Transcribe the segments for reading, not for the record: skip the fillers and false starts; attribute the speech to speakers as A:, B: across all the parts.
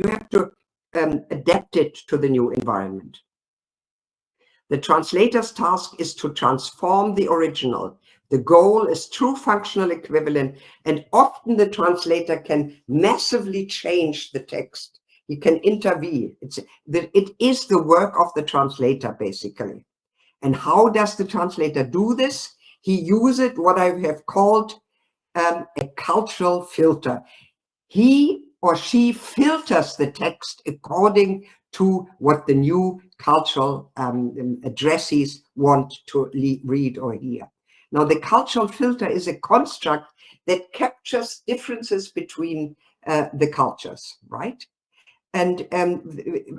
A: adapt it to the new environment. The translator's task is to transform the original. The goal is true functional equivalent, and often the translator can massively change the text. He can intervene. It is the work of the translator, basically. And how does the translator do this? He uses what I have called a cultural filter. He or she filters the text according to what the new cultural addressees want to read or hear. Now, the cultural filter is a construct that captures differences between the cultures, right? And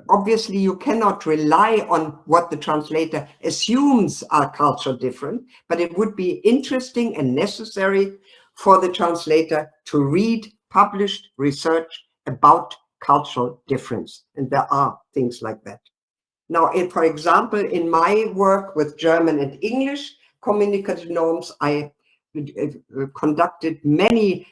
A: obviously, you cannot rely on what the translator assumes are cultural different, but it would be interesting and necessary for the translator to read published research about cultural difference. And there are things like that. Now, for example, in my work with German and English communicative norms, I conducted many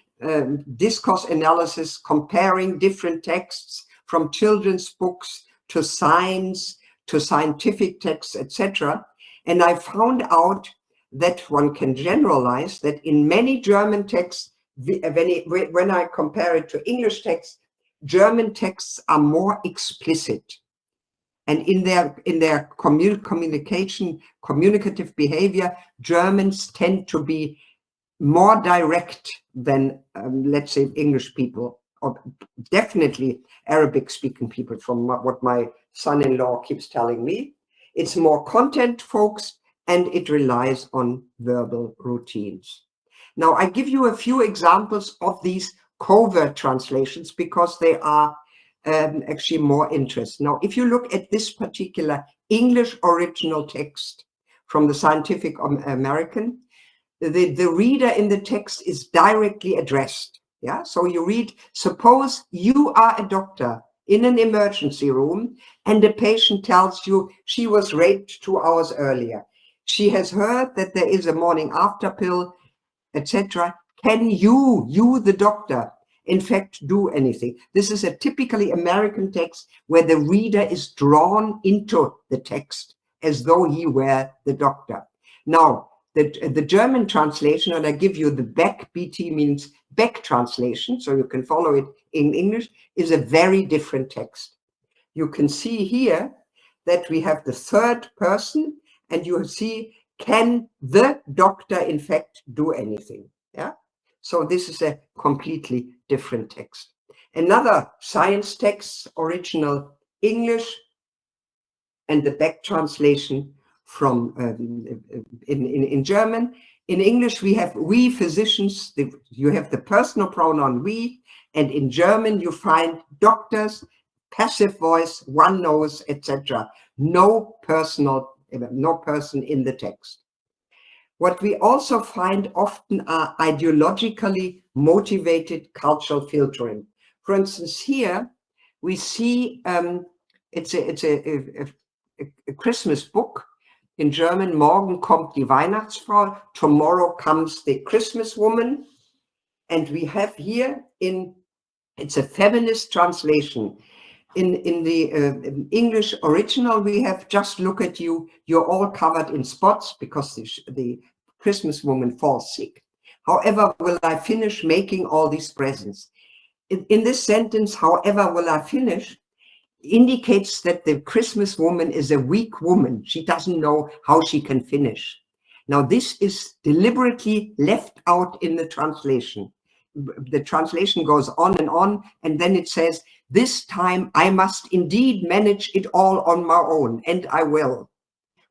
A: discourse analysis comparing different texts from children's books to science, to scientific texts, etc. And I found out that one can generalize that in many German texts, when I compare it to English texts, German texts are more explicit. And in their communicative behavior, Germans tend to be more direct than, let's say, English people, or definitely Arabic-speaking people, from what my son-in-law keeps telling me. It's more content-focused, and it relies on verbal routines. Now, I give you a few examples of these covert translations because they are actually more interest. Now, if you look at this particular English original text from the Scientific American, the reader in the text is directly addressed. Yeah, so you read, suppose you are a doctor in an emergency room and the patient tells you she was raped 2 hours earlier. She has heard that there is a morning after pill, etc. Can you, the doctor, in fact, do anything? This is a typically American text where the reader is drawn into the text as though he were the doctor. Now, the German translation, and I give you the Beck, BT means Beck translation, so you can follow it in English, is a very different text. You can see here that we have the third person, and you see, can the doctor, in fact, do anything? Yeah. So this is a completely different text. Another science text, original English, and the Beck translation from in German. In English, we have we physicians, you have the personal pronoun we, and in German you find doctors, passive voice, one knows, etc. No person in the text. What we also find often are ideologically motivated cultural filtering. For instance, here we see it's a Christmas book. In German, morgen kommt die Weihnachtsfrau, tomorrow comes the Christmas woman. And we have here it's a feminist translation. In the English original, we have just look at you, you're all covered in spots because the Christmas woman falls sick. However, will I finish making all these presents? In this sentence, however, will I finish, indicates that the Christmas woman is a weak woman. She doesn't know how she can finish. Now, this is deliberately left out in the translation. The translation goes on, and then it says, this time I must indeed manage it all on my own, and I will,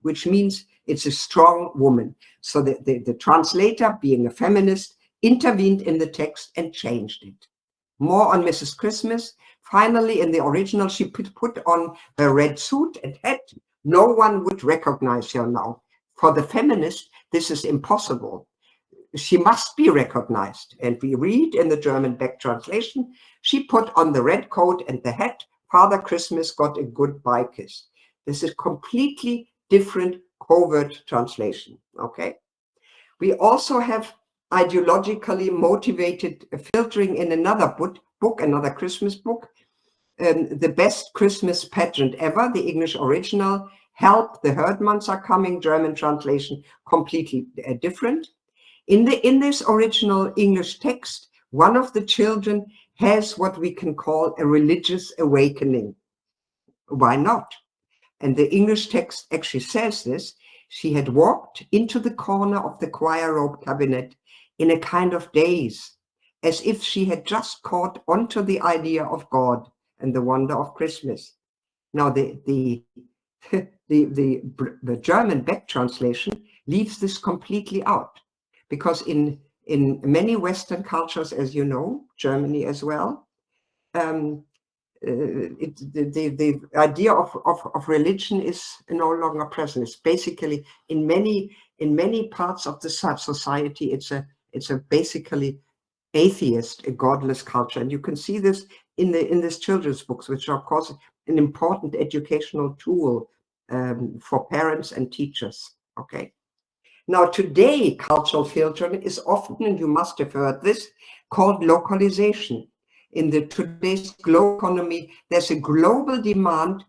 A: which means it's a strong woman. So the translator, being a feminist, intervened in the text and changed it. More on Mrs. Christmas. Finally, in the original, she put on her red suit and hat. No one would recognize her now. For the feminist, this is impossible. She must be recognized. And we read in the German Beck translation, she put on the red coat and the hat. Father Christmas got a goodbye kiss. This is completely different covert translation, okay? We also have ideologically motivated filtering in another book, another Christmas book. The best Christmas pageant ever, the English original. Help, the Herdmans are coming, German translation, completely different. In this original English text, one of the children has what we can call a religious awakening. Why not? And the English text actually says this. She had walked into the corner of the choir robe cabinet in a kind of daze, as if she had just caught onto the idea of God and the wonder of Christmas. Now, the German back translation leaves this completely out, because in many Western cultures, as you know, Germany as well, the idea of religion is no longer present. It's basically in many parts of the society, it's a basically atheist, a godless culture, and you can see this in this children's books, which are of course an important educational tool for parents and teachers. Okay. Now today, cultural filtering is often, and you must have heard this, called localization. In today's global economy, there's a global demand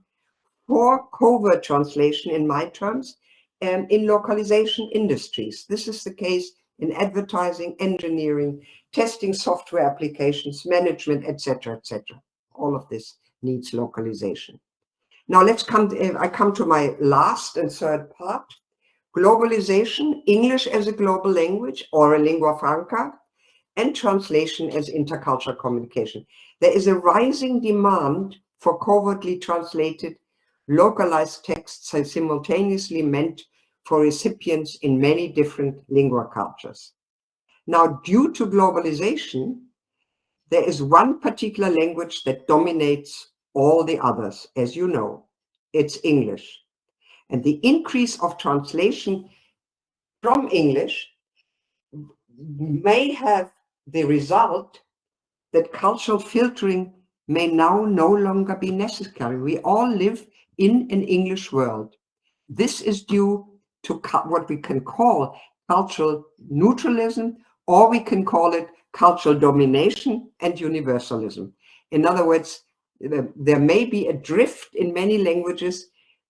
A: for covert translation, in my terms, and in localization industries. This is the case in advertising, engineering, testing software applications, management, etc., etc. All of this needs localization. Now I come to my last and third part. Globalization, English as a global language or a lingua franca, and translation as intercultural communication. There is a rising demand for covertly translated, localized texts simultaneously meant for recipients in many different lingua cultures. Now, due to globalization, there is one particular language that dominates all the others, as you know. It's English. And the increase of translation from English may have the result that cultural filtering may now no longer be necessary. We all live in an English world. This is due to what we can call cultural neutralism, or we can call it cultural domination and universalism. In other words, there may be a drift in many languages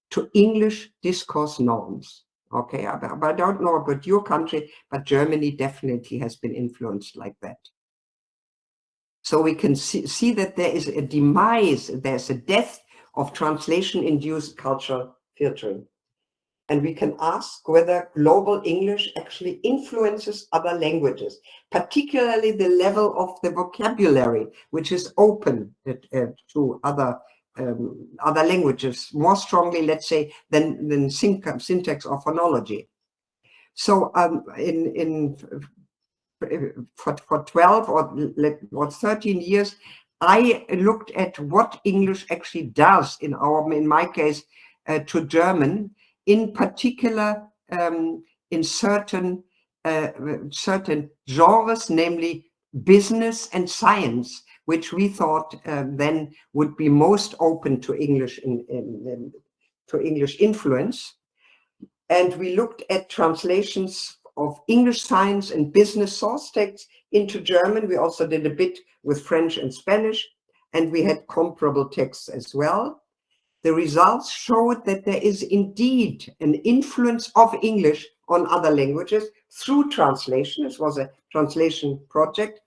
A: to English discourse norms. Okay, I don't know about your country, but Germany definitely has been influenced like that. So we can see that there is a demise, there's a death of translation-induced cultural filtering. And we can ask whether global English actually influences other languages, particularly the level of the vocabulary, which is open to other languages more strongly, let's say, than syntax or phonology. So for 12 or 13 years, I looked at what English actually does in my case, to German, in particular in certain genres, namely business and science, which we thought then would be most open to English to English influence. And we looked at translations of English science and business source texts into German. We also did a bit with French and Spanish, and we had comparable texts as well. The results showed that there is indeed an influence of English on other languages through translation. This was a translation project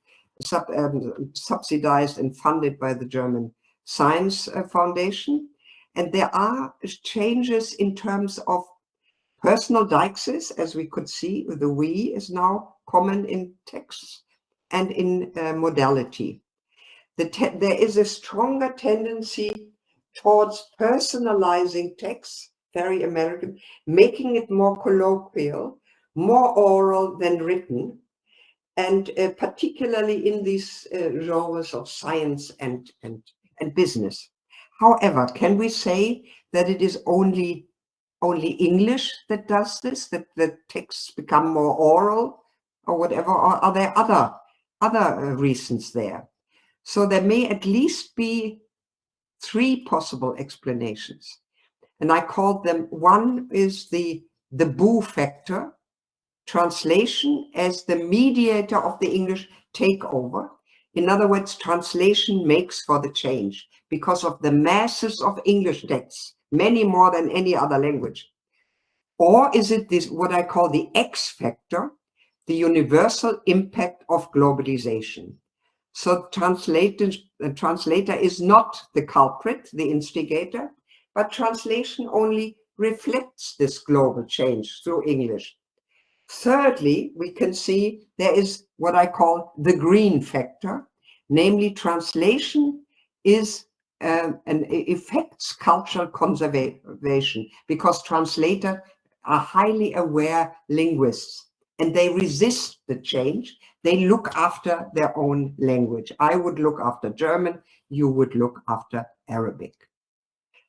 A: subsidized and funded by the German Science Foundation. And there are changes in terms of personal deixis, as we could see. The we is now common in texts and in modality. There is a stronger tendency towards personalizing texts, very American, making it more colloquial, more oral than written, and particularly in these genres of science and business. However, can we say that it is only English that does this, that the texts become more oral or whatever, or are there other reasons there? So there may at least be three possible explanations, and I called them. One is the boo factor, translation as the mediator of the English takeover. In other words, translation makes for the change because of the masses of English texts, many more than any other language. Or is it this, what I call the X factor, the universal impact of globalization? So the translator is not the culprit, the instigator, but translation only reflects this global change through English. Thirdly, we can see there is what I call the green factor, namely translation is affects cultural conservation because translators are highly aware linguists and they resist the change. They look after their own language. I would look after German, you would look after Arabic.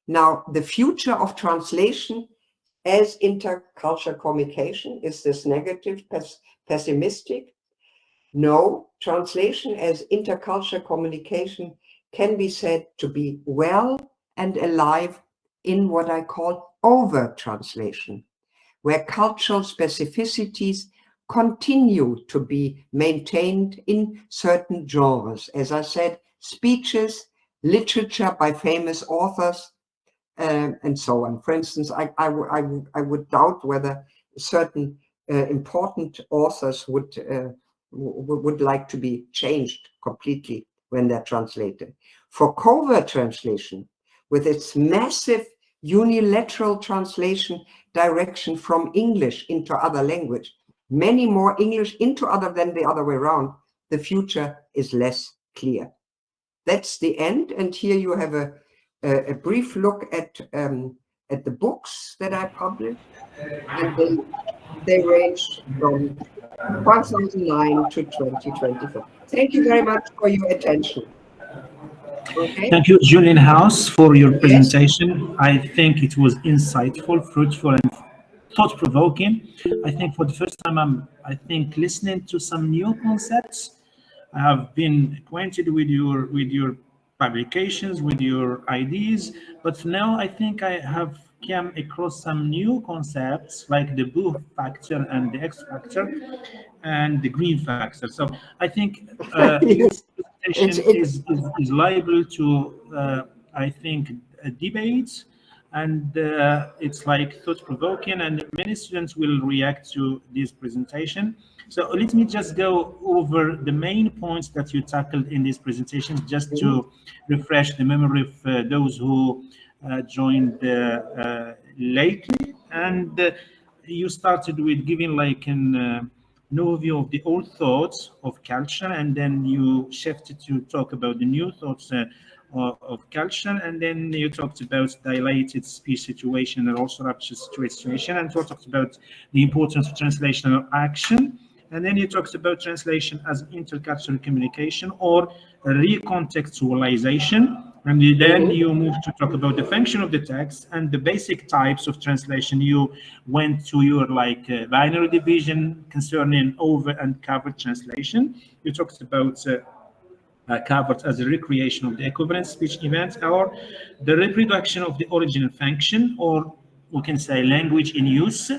A: Now, the future of translation as intercultural communication, is this negative, pessimistic? No, translation as intercultural communication can be said to be well and alive in what I call over-translation, where cultural specificities continue to be maintained in certain genres. As I said, speeches, literature by famous authors, and so on. For instance, I would doubt whether certain important authors would like to be changed completely when they're translated. For covert translation, with its massive unilateral translation direction from English into other language, many more English into other than the other way around, the future is less clear. That's the end, and here you have a brief look at the books that I published, and they range from 2009 to 2024. Thank you very much for your attention. Okay.
B: Thank you, Juliane House, for your presentation.
A: Yes.
B: I think it was insightful, fruitful, and thought-provoking. I think for the first time I'm listening to some new concepts. I have been acquainted with your publications, with your ideas, but now I think I have come across some new concepts like the blue factor and the X factor and the green factor. So I think your
A: Yes.
B: presentation is liable to I think debates, and it's like thought-provoking, and many students will react to this presentation. So let me just go over the main points that you tackled in this presentation, just to refresh the memory of those who joined lately. And you started with giving like an overview of the old thoughts of culture, and then you shifted to talk about the new thoughts of culture, and then you talked about dilated speech situation and also rupture situation, and you talked about the importance of translational action, and then you talked about translation as intercultural communication or recontextualization, and then you moved to talk about the function of the text and the basic types of translation. You went to your binary division concerning over and covered translation. You talked about covered as a recreation of the equivalent speech event, or the reproduction of the original function, or we can say language in use.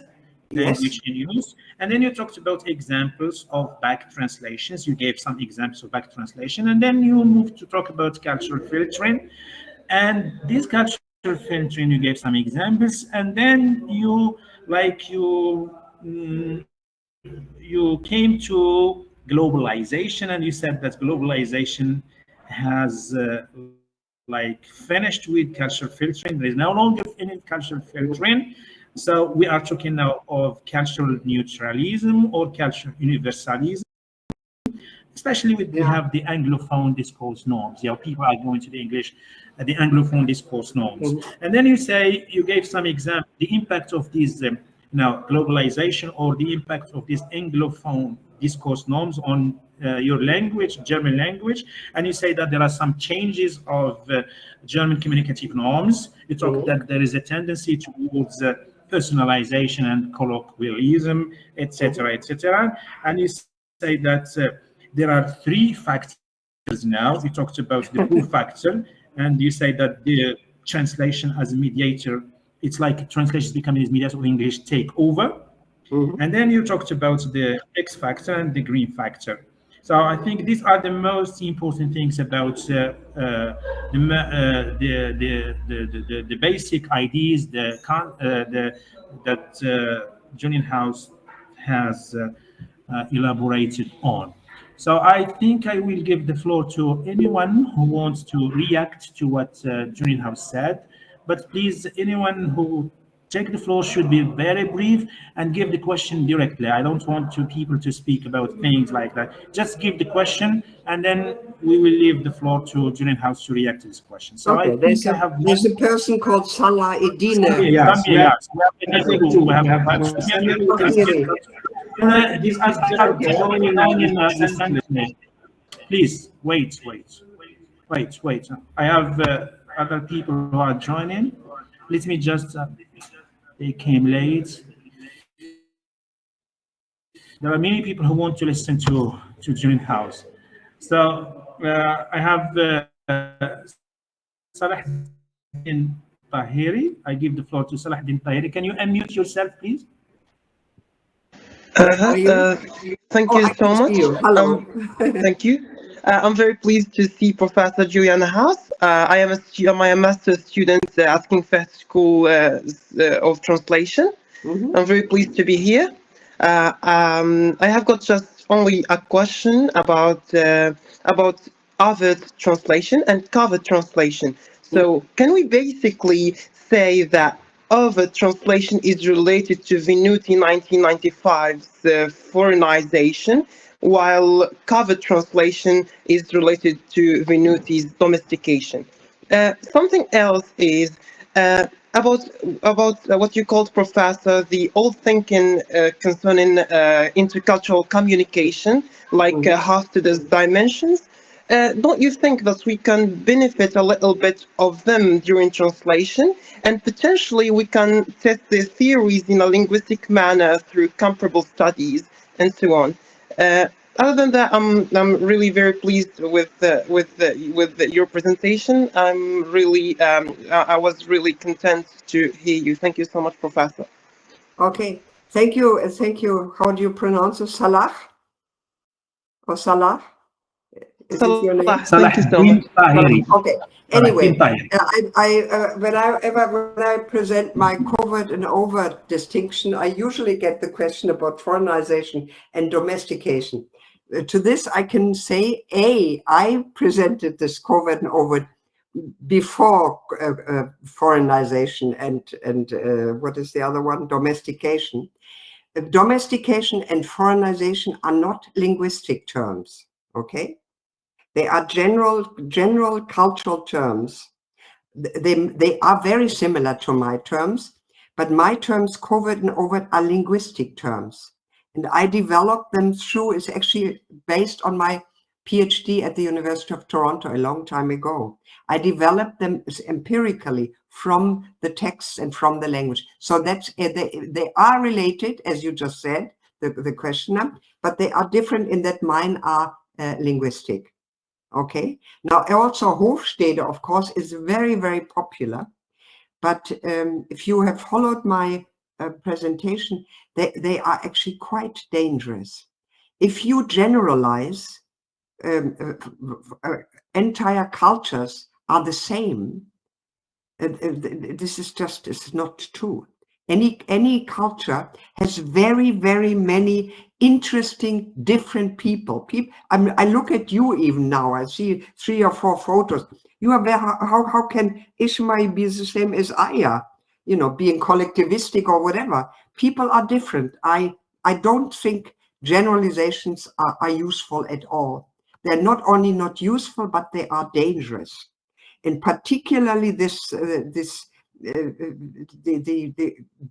B: Language in use. And then you talked about examples of back translations. You gave some examples of back translation, and then you moved to talk about cultural filtering. And this cultural filtering, you gave some examples, and then you came to globalization, and you said that globalization has finished with cultural filtering. There is no longer any cultural filtering. So we are talking now of cultural neutralism or cultural universalism, especially with we have the Anglophone discourse norms. People are going to the English, the Anglophone discourse norms. And then you gave some examples, the impact of these globalization or the impact of these Anglophone discourse norms on your language, German language, and you say that there are some changes of German communicative norms. You talk that there is a tendency towards personalization and colloquialism, etc., etc. And you say that there are three factors now. You talked about the pull factor, and you say that the translation as a mediator, it's like translation becoming as mediator of English take over. And then you talked about the X factor and the green factor. So I think these are the most important things about the basic ideas that Juliane House has elaborated on. So I think I will give the floor to anyone who wants to react to what Juliane House said. But please, anyone who take the floor should be very brief and give the question directly. I don't want people to speak about things like that. Just give the question, and then we will leave the floor to Juliane House to react to this question. So I
A: Okay,
B: think I have
A: there's a person called Salah Edine.
B: Yes, yes. We have
C: This is just joining recently.
B: Please wait. I have other people who are joining. Let me just. They came late. There are many people who want to listen to Juliane House. So I have Salahuddin Tahiri. I give the floor to Salahuddin Tahiri. Can you unmute yourself, please?
A: Where are you?
D: Thank
A: Oh,
D: you
A: I
D: so
A: can see
D: much.
A: you. Hello.
D: Thank you. I'm very pleased to see Professor Juliane House. I am a master's student at 𝐋𝐞𝐜𝐭𝐮𝐫𝐞 School of Translation.
A: Mhm.
D: I'm very pleased to be here. I have got just only a question about 𝐎𝐬𝐧𝐥𝐢𝐬𝐬 translation and 𝐻𝐿𝐵 translation. So can we basically say that 𝐻𝐿𝐵 translation is related to Venuti 1995's foreignization, while 𝐻𝐿𝐵 translation is related to Venuti's domestication? Something else is about what you called, Professor, the old thinking concerning intercultural communication, like Hofstede's dimensions. Don't you think that we can benefit a little bit of them during translation, and potentially we can test the theories in a linguistic manner through comparable studies and so on? Other than that, I'm really very pleased with your presentation. I was really content to hear you. Thank you so much, Professor.
A: Okay, thank you. How do you pronounce it? Salah or Salah? Is it your name?
D: Thank you so much.
B: Tahiri.
A: Okay. Anyway,
B: Tahiri.
A: when I present my covert and overt distinction, I usually get the question about foreignization and domestication. To this, I can say, I presented this covert and overt before foreignization and what is the other one? Domestication. Domestication and foreignization are not linguistic terms, okay? They are general cultural terms. They are very similar to my terms, but my terms, covert and overt, are linguistic terms. And I developed them through, it's actually based on my PhD at the University of Toronto a long time ago. I developed them empirically from the texts and from the language. So that's, they are related, as you just said, the questioner, but they are different in that mine are linguistic. Okay, now also Hofstede, of course, is very, very popular. But if you have followed my presentation, they are actually quite dangerous. If you generalize, entire cultures are the same. This is not true. Any culture has very, very many interesting, different people. I look at you even now. I see 3 or 4 photos. You are there. How can Ismail be the same as Aya? You know, being collectivistic or whatever. People are different. I don't think generalizations are useful at all. They're not only not useful, but they are dangerous. And particularly the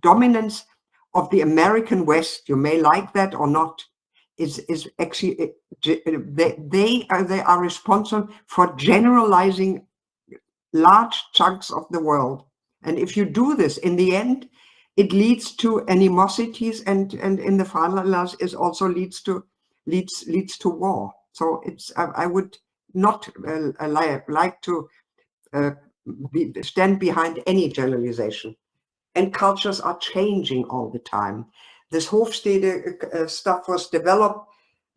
A: dominance of the American West, you may like that or not, is actually, they are responsible for generalizing large chunks of the world. And if you do this, in the end, it leads to animosities, and in the final analysis, it also leads to war. So it's, I would not like to stand behind any generalization. And cultures are changing all the time. This Hofstede stuff was developed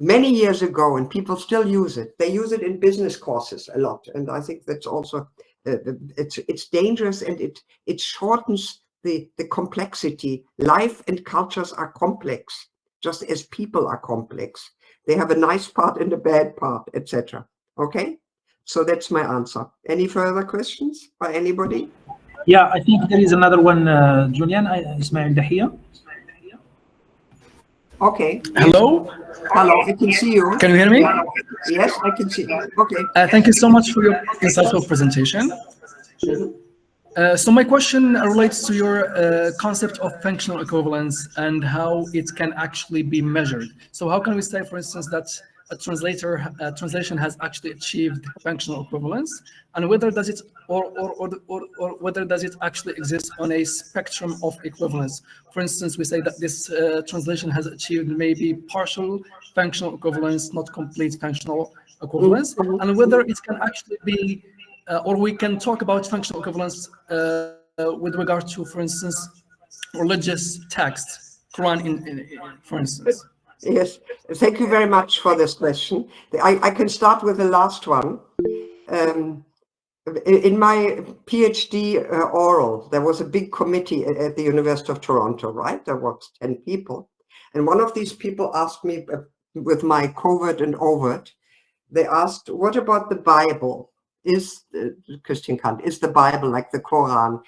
A: many years ago, and people still use it. They use it in business courses a lot, and I think that's also it's dangerous, and it shortens the complexity. Life and cultures are complex, just as people are complex. They have a nice part and a bad part, etc. Okay, so that's my answer. Any further questions by anybody?
B: Yeah, I think there is another one, Julian, Ismail Dahia.
A: Okay.
E: Hello.
A: Hello, I can see you.
E: Can you hear me?
A: Yes, I can see you. Okay.
E: Thank you so much for your insightful presentation. So my question relates to your concept of functional equivalence and how it can actually be measured. So how can we say, for instance, that a translation has actually achieved functional equivalence, and whether does it or whether does it actually exist on a spectrum of equivalence? For instance, we say that this translation has achieved maybe partial functional equivalence, not complete functional equivalence, and whether it can actually be or we can talk about functional equivalence with regard to, for instance, religious texts, Quran, for instance.
A: Yes, thank you very much for this question. I can start with the last one. In my PhD oral, there was a big committee at the University of Toronto, right? There was 10 people. And one of these people asked me, with my covert and overt, they asked, what about the Bible? Is 𝐻𝐞𝐿, is the Bible like the Quran?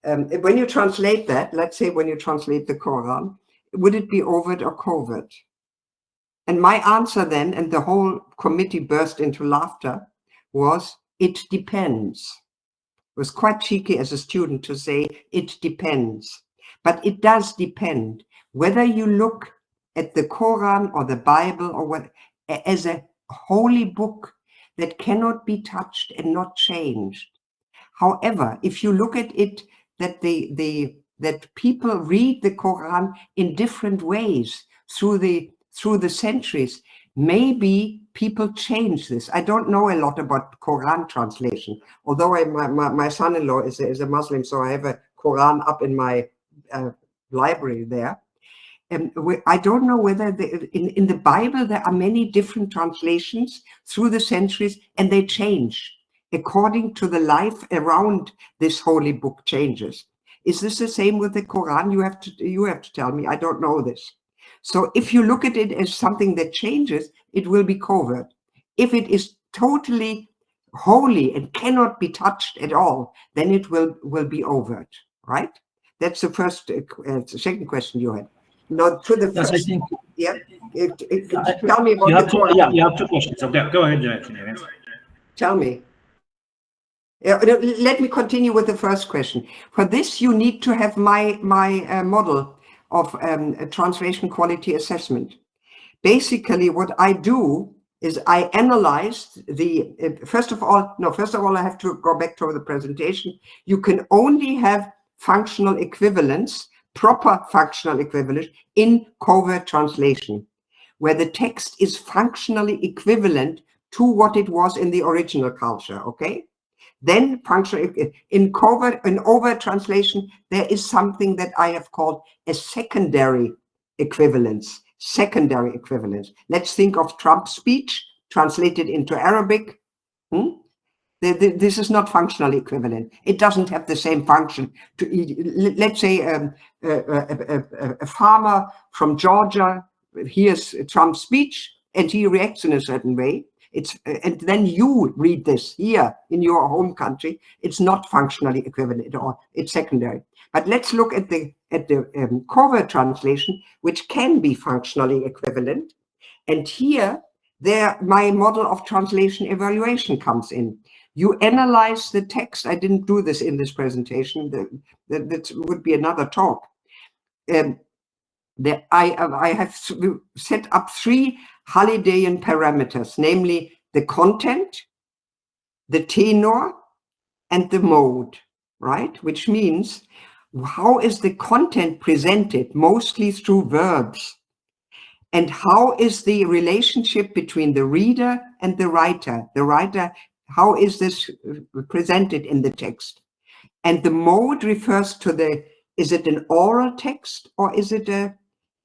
A: When you translate that, let's say when you translate the Quran, would it be overt or covert? And my answer then, and the whole committee burst into laughter, was, it depends. It was quite cheeky as a student to say, it depends. But it does depend. Whether you look at the Quran or the Bible or what, as a holy book that cannot be touched and not changed. However, if you look at it, that people read the Quran in different ways through the centuries, maybe people change this. I don't know a lot about Quran translation, although my son-in-law is a Muslim, so I have a Quran up in my library there. I don't know whether in the Bible there are many different translations through the centuries, and they change according to the life around this holy book changes. Is this the same with the Quran? You have to tell me. I don't know this. So if you look at it as something that changes, it will be covert. If it is totally holy and cannot be touched at all, then it will be overt, right? That's the first, second question you had. Now to the first.
B: Yes, I think.
A: Yeah. Tell me about the Quran.
B: Yeah, you have two questions. So go ahead, Julian.
A: Tell me. Let me continue with the first question. For this, you need to have my model of translation quality assessment. Basically, what I do is I analyze the, first of all, I have to go back to the presentation. You can only have functional equivalence, proper functional equivalence in covert translation, where the text is functionally equivalent to what it was in the original culture, okay? Then in overt translation, there is something that I have called a secondary equivalence. Secondary equivalence. Let's think of Trump's speech translated into Arabic. This is not functionally equivalent. It doesn't have the same function. Let's say a farmer from Georgia hears Trump's speech and he reacts in a certain way. And then you read this here in your home country. It's not functionally equivalent at all. It's secondary. But let's look at the covert translation, which can be functionally equivalent. And here, my model of translation evaluation comes in. You analyze the text. I didn't do this in this presentation. That would be another talk. I have set up 3 Hallidayan parameters, namely the content, the tenor, and the mode, right? Which means, how is the content presented, mostly through verbs? And how is the relationship between the reader and the writer? The writer, how is this presented in the text? And the mode refers to is it an oral text or is it a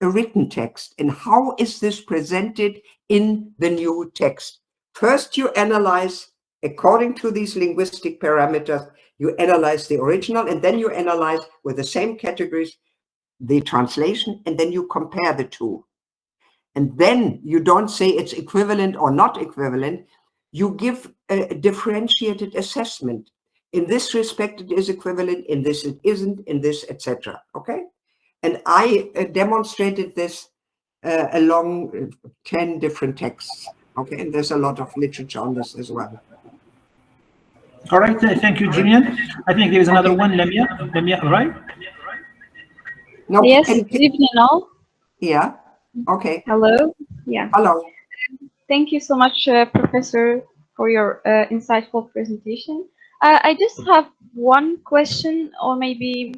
A: a written text and how is this presented in the new text. First, you analyze according to these linguistic parameters, you analyze the original, and then you analyze with the same categories the translation, and then you compare the two. And then you don't say it's equivalent or not equivalent. You give a differentiated assessment. In this respect, it is equivalent. In this, it isn't. In this, etc. Okay? And I demonstrated this along 10 different texts. Okay, and there's a lot of literature on this as well.
B: All right, thank you, Julian. I think there is another one, Lamia, right?
F: No, yes, good evening all.
A: Yeah, okay.
F: Hello, yeah.
A: Hello.
F: Thank you so much, Professor, for your insightful presentation. I just have one question, or maybe,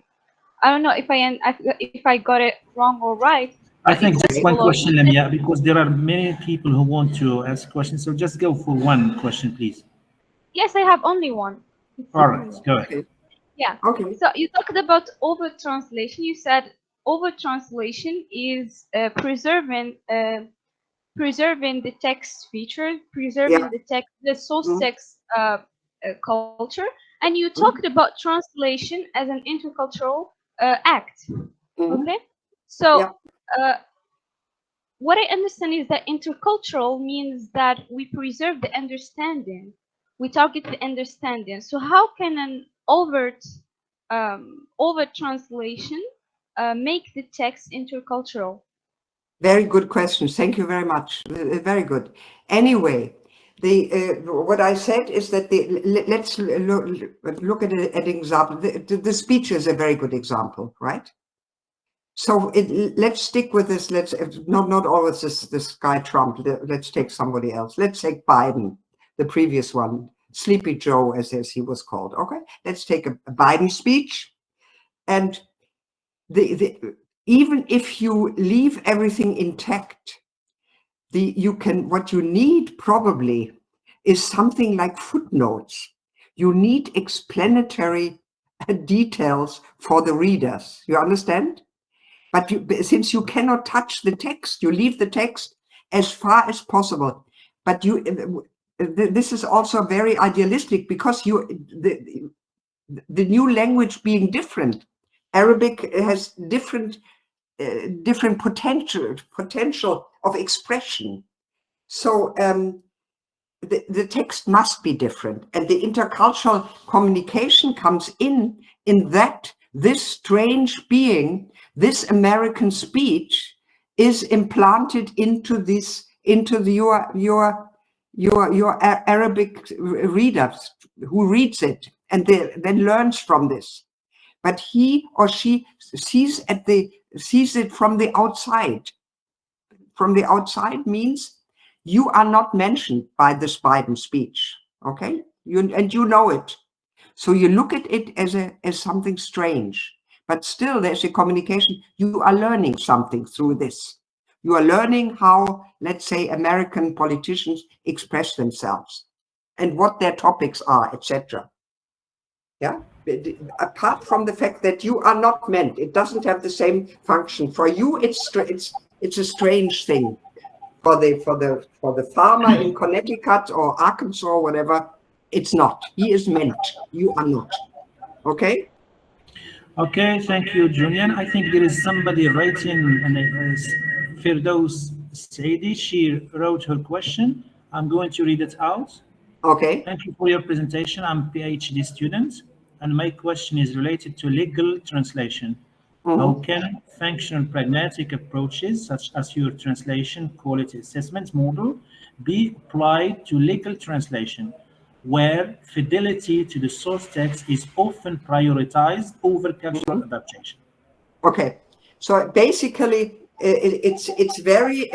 F: I don't know if I got it wrong or right.
B: I think just one question, Lamia, because there are many people who want to ask questions. So just go for one question, please.
F: Yes, I have only one.
B: All right, go ahead.
F: Yeah.
A: Okay.
F: So you talked about over-translation. You said over-translation is preserving the text feature, preserving the text, the source text culture, and you talked about translation as an intercultural act. Okay. So what I understand is that intercultural means that we preserve the understanding, we target the understanding. So how can an overt translation make the text intercultural?
A: Very good questions. Thank you very much. Very good. Anyway, what I said is that let's look at an example. The speech is a very good example, right? So let's stick with this. Let's not always this guy Trump. Let's take somebody else. Let's take Biden, the previous one, Sleepy Joe, as he was called. Okay, let's take a Biden speech, and even if you leave everything intact, what you need probably is something like footnotes. You need explanatory details for the readers. You understand? But since you cannot touch the text, you leave the text as far as possible. But this is also very idealistic because the new language being different. Arabic has different potential of expression. So the text must be different, and the intercultural communication comes in that this strange being, this American speech, is implanted into your Arabic readers who reads it and then learns from this. But he or she sees it from the outside. From the outside means you are not mentioned by this Biden speech, okay? You know it. So you look at it as something strange, but still there's a communication. You are learning something through this. You are learning how, let's say, American politicians express themselves and what their topics are, etc. Yeah. Apart from the fact that you are not meant, it doesn't have the same function. For you, it's a strange thing. For the farmer in Connecticut or Arkansas or whatever, it's not. He is meant. You are not. Okay.
B: Okay. Thank you, Julian. I think there is somebody writing, and Firdaus Saidi. She wrote her question. I'm going to read it out.
A: Okay.
B: Thank you for your presentation. I'm a PhD student, and my question is related to legal translation. How can functional pragmatic approaches, such as your translation quality assessment model, be applied to legal translation, where fidelity to the source text is often prioritized over cultural adaptation?
A: Okay. So basically, it's very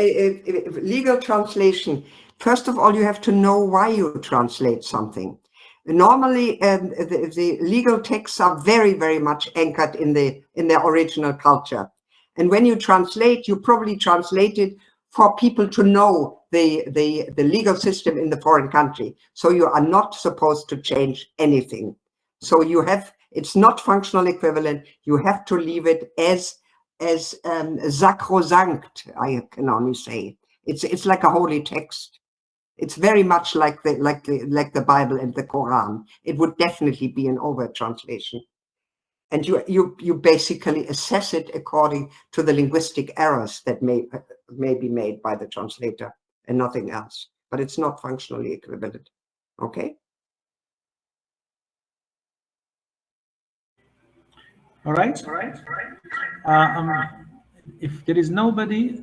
A: legal translation. First of all, you have to know why you translate something. Normally, the legal texts are very, very much anchored in their original culture. And when you translate, you probably translate it for people to know the legal system in the foreign country. So you are not supposed to change anything. So it's not functional equivalent. You have to leave it as as sacrosanct, I can only say. It's like a holy text. It's very much like the Bible and the Quran. It would definitely be an over translation. And you basically assess it according to the linguistic errors that may be made by the translator and nothing else. But it's not functionally equivalent. Okay.
B: All right. If there is nobody,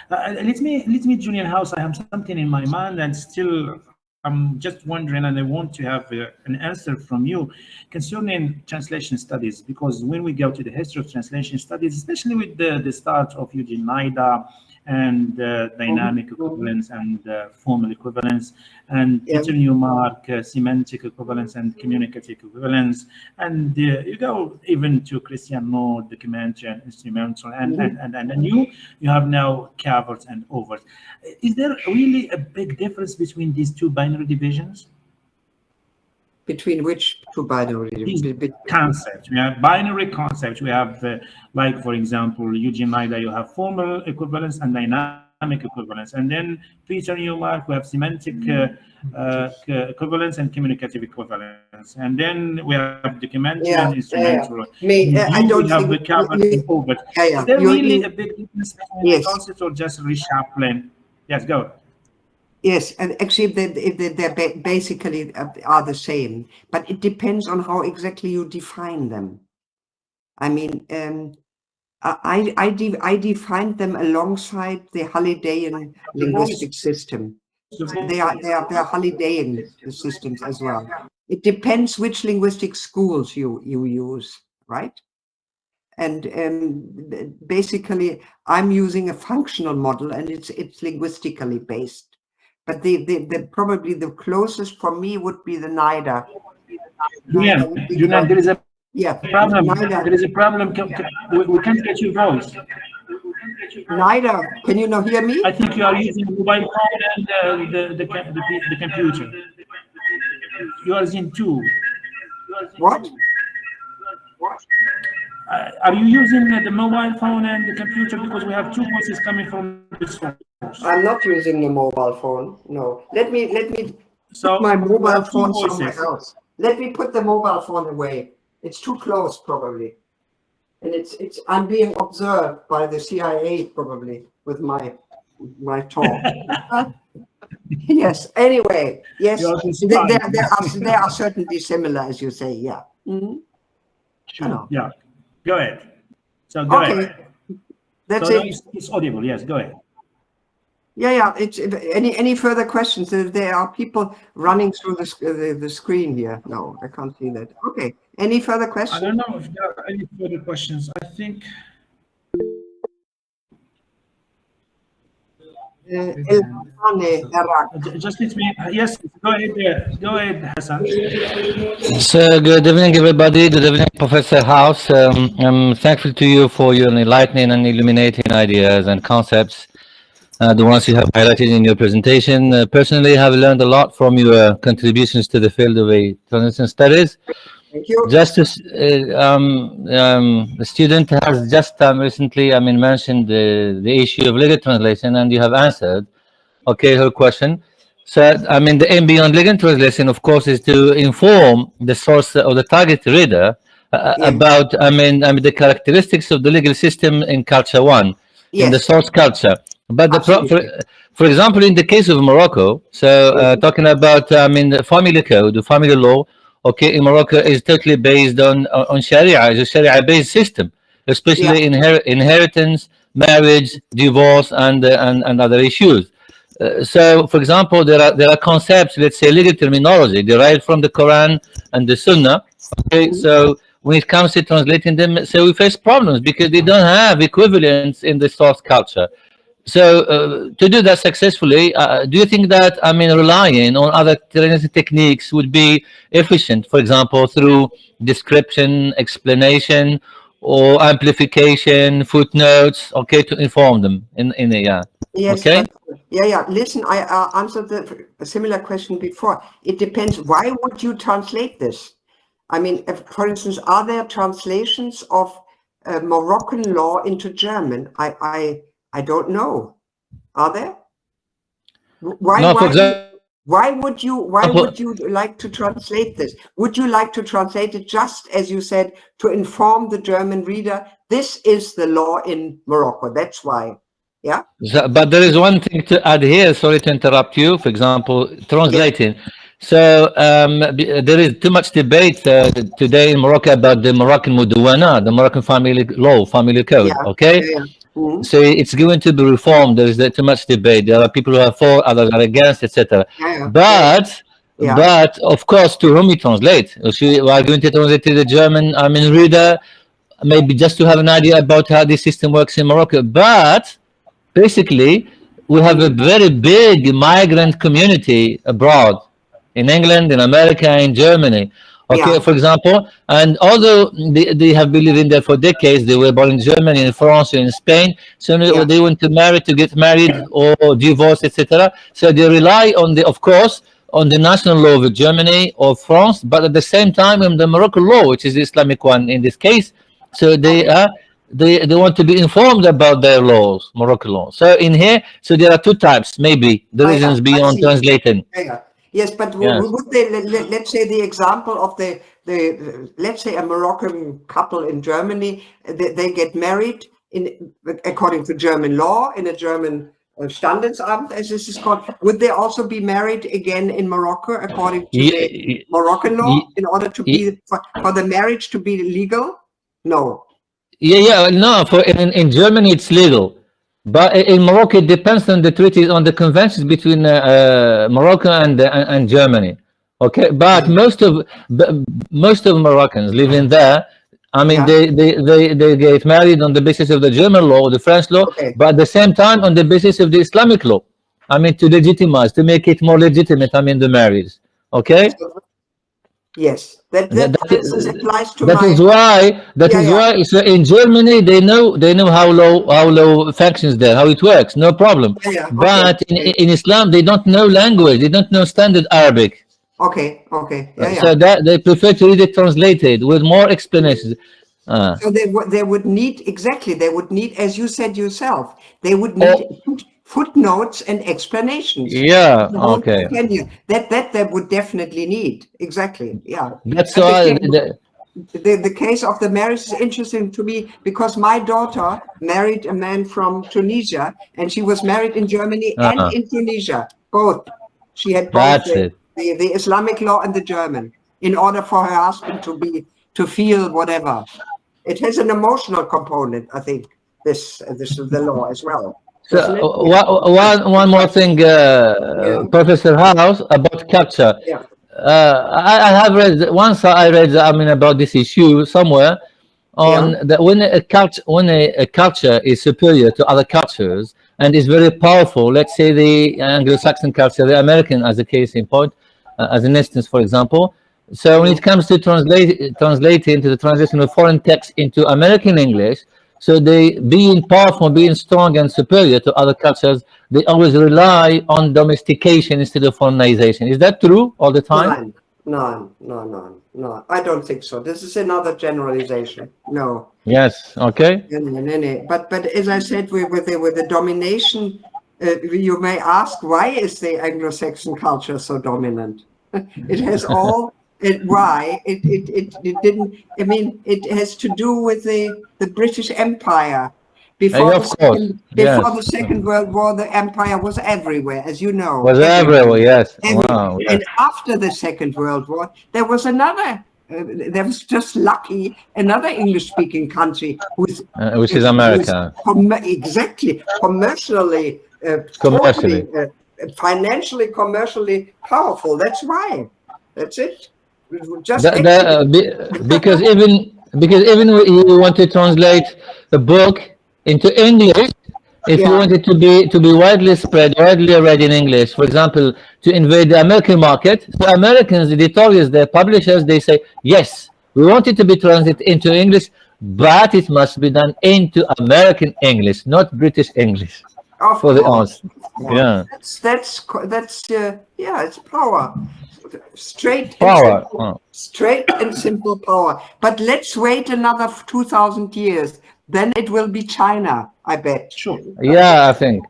B: let me, Juliane House. I have something in my mind, and still I'm just wondering, and I want to have an answer from you concerning translation studies, because when we go to the history of translation studies, especially with the start of Eugene Nida and dynamic equivalence and formal equivalence, and Peter Newmark, semantic equivalence and communicative equivalence, and you go even to Christian Nord, documentary and instrumental, and then you have now covers and overs. Is there really a big difference between these two binary divisions?
A: Between which two binary
B: concepts? We have binary concepts. We have, like, for example, Eugene Nida, you have formal equivalence and dynamic equivalence. And then Peter Newmark, we have semantic equivalence and communicative equivalence. And then we have documentary and instrumental.
A: I don't
B: have
A: think
B: the cover and over. Is there really a big difference between the concepts, or just reshuffling? Yes, go.
A: Yes, and actually they basically are the same, but it depends on how exactly you define them. I mean, I defined them alongside the Hallidayan linguistic system. They are Hallidayan systems as well. It depends which linguistic schools you use, right? And basically, I'm using a functional model, and it's linguistically based. But probably the closest for me would be the Nida.
B: Juliane, there is a problem. There is a problem. We can't get your voice.
A: Nida, can you not hear me?
B: I think you are using the mobile phone and the computer. You are in two.
A: What?
B: Are you using the mobile phone and the computer? Because we have two voices coming from the source.
A: I'm not using the mobile phone. No. Let me put my mobile phone somewhere else. Let me put the mobile phone away. It's too close, probably. And I'm being observed by the CIA, probably, with my talk. Yes. Anyway, yes, they are certainly similar, as you say. Yeah.
B: Sure. Yeah. Go ahead. So go ahead.
A: That's
B: so
A: it.
B: It's audible. Yes. Go ahead.
A: Yeah. It's any further questions? There are people running through the screen here. No, I can't see that. Okay. Any further questions?
B: I don't know if there are any further questions. I think. Just let me. Yes. Go ahead. Go ahead, Hassan.
G: So good evening, everybody. Good evening, Professor House. I'm thankful to you for your enlightening and illuminating ideas and concepts, the ones you have highlighted in your presentation. Personally, I have learned a lot from your contributions to the field of translation studies.
A: Thank you.
G: Just as the student has just recently, mentioned the issue of legal translation, and you have answered, her question. So, the aim beyond legal translation, of course, is to inform the source or the target reader about, the characteristics of the legal system in culture one, in the source culture. But for example, in the case of Morocco, so talking about, the family code, the family law, in Morocco is totally based on Sharia, it's a Sharia-based system, especially inheritance, marriage, divorce, and other issues. So, for example, there are concepts, let's say legal terminology, derived from the Quran and the Sunnah. So when it comes to translating them, so we face problems because they don't have equivalents in the source culture. So to do that successfully, do you think that relying on other translation techniques would be efficient? For example, through description, explanation, or amplification, footnotes, to inform them in the
A: Yes.
G: Okay.
A: Listen, I answered a similar question before. It depends. Why would you translate this? I mean, for instance, are there translations of Moroccan law into German? I don't know. Are there?
G: No, for example,
A: Why would you like to translate this? Would you like to translate it just as you said, to inform the German reader, this is the law in Morocco? That's why. Yeah.
G: But there is one thing to add here. Sorry to interrupt you. For example, translating. Yeah. So there is too much debate today in Morocco about the Moroccan Mudawwana, the Moroccan family law, family code. Yeah. Okay. Yeah. Mm-hmm. So it's going to be reformed. There is too much debate. There are people who are for, others are against, etc. Yeah. But of course, to whom we translate? We are going to translate to the German, reader, maybe just to have an idea about how the system works in Morocco. But basically, we have a very big migrant community abroad, in England, in America, in Germany. Okay, yeah. For example, and although they have been living there for decades, they were born in Germany, in France, in Spain. So yeah. They want to get married or divorce, etc. So they rely on of course, on the national law of Germany or France, but at the same time on the Moroccan law, which is the Islamic one in this case. So they want to be informed about their laws, Moroccan law. So in here, so there are two types, maybe the reasons beyond translating.
A: Yeah. Yes, but would they, let's say the example of the let's say a Moroccan couple in Germany, they get married according to German law in a German Standesamt, as this is called. Would they also be married again in Morocco according to the Moroccan law in order to be for the marriage to be legal? No.
G: No. For in Germany it's legal. But in Morocco, it depends on the treaties, on the conventions between Morocco and Germany. Okay, but most of Moroccans living there, they get married on the basis of the German law, the French law, but at the same time on the basis of the Islamic law. To legitimize, to make it more legitimate. The marriage. Okay.
A: Yes, that applies to
G: that is why so in Germany they know how law functions there, how it works, no problem. But in Islam they don't know language, they don't know standard Arabic. So that they prefer to read it translated with more explanations.
A: So they would need they would need, as you said yourself, they would need footnotes and explanations.
G: Yeah. Okay.
A: That they would definitely need. Exactly. Yeah.
G: That's why
A: the case of the marriage is interesting to me because my daughter married a man from Tunisia, and she was married in Germany and in Tunisia. Both. She had both the Islamic law and the German in order for her husband to feel whatever. It has an emotional component, I think. This is the law as well.
G: So one more thing, Professor House, about culture.
A: Yeah.
G: I have read once. I read about this issue somewhere on that when a culture is superior to other cultures and is very powerful. Let's say the Anglo-Saxon culture, the American, as a case in point, as an instance, for example. So when it comes to translating to the translation of foreign text into American English. So they, being powerful, being strong and superior to other cultures, they always rely on domestication instead of foreignization. Is that true all the time?
A: No. I don't think so. This is another generalization. No.
G: Yes. Okay.
A: But as I said, with the domination, you may ask, why is the Anglo-Saxon culture so dominant? It has all. Why it didn't? It has to do with the British Empire. Before the Second World War, the empire was everywhere, as you know.
G: Was everywhere, yes. Wow.
A: And after the Second World War, there was another. There was just lucky another English-speaking country which is America. Commercially, financially, commercially powerful. That's why. That's it. Just
G: because even you want to translate a book into English, if you want it to be widely spread, widely read in English, for example, to invade the American market, the Americans, the editorials, the publishers, they say, yes, we want it to be translated into English, but it must be done into American English, not British English.
A: For the answer. That's it's power. straight
G: Power.
A: straight and simple power. But let's wait another 2,000 years. Then it will be China, I bet.
B: Sure.
G: Yeah, I think.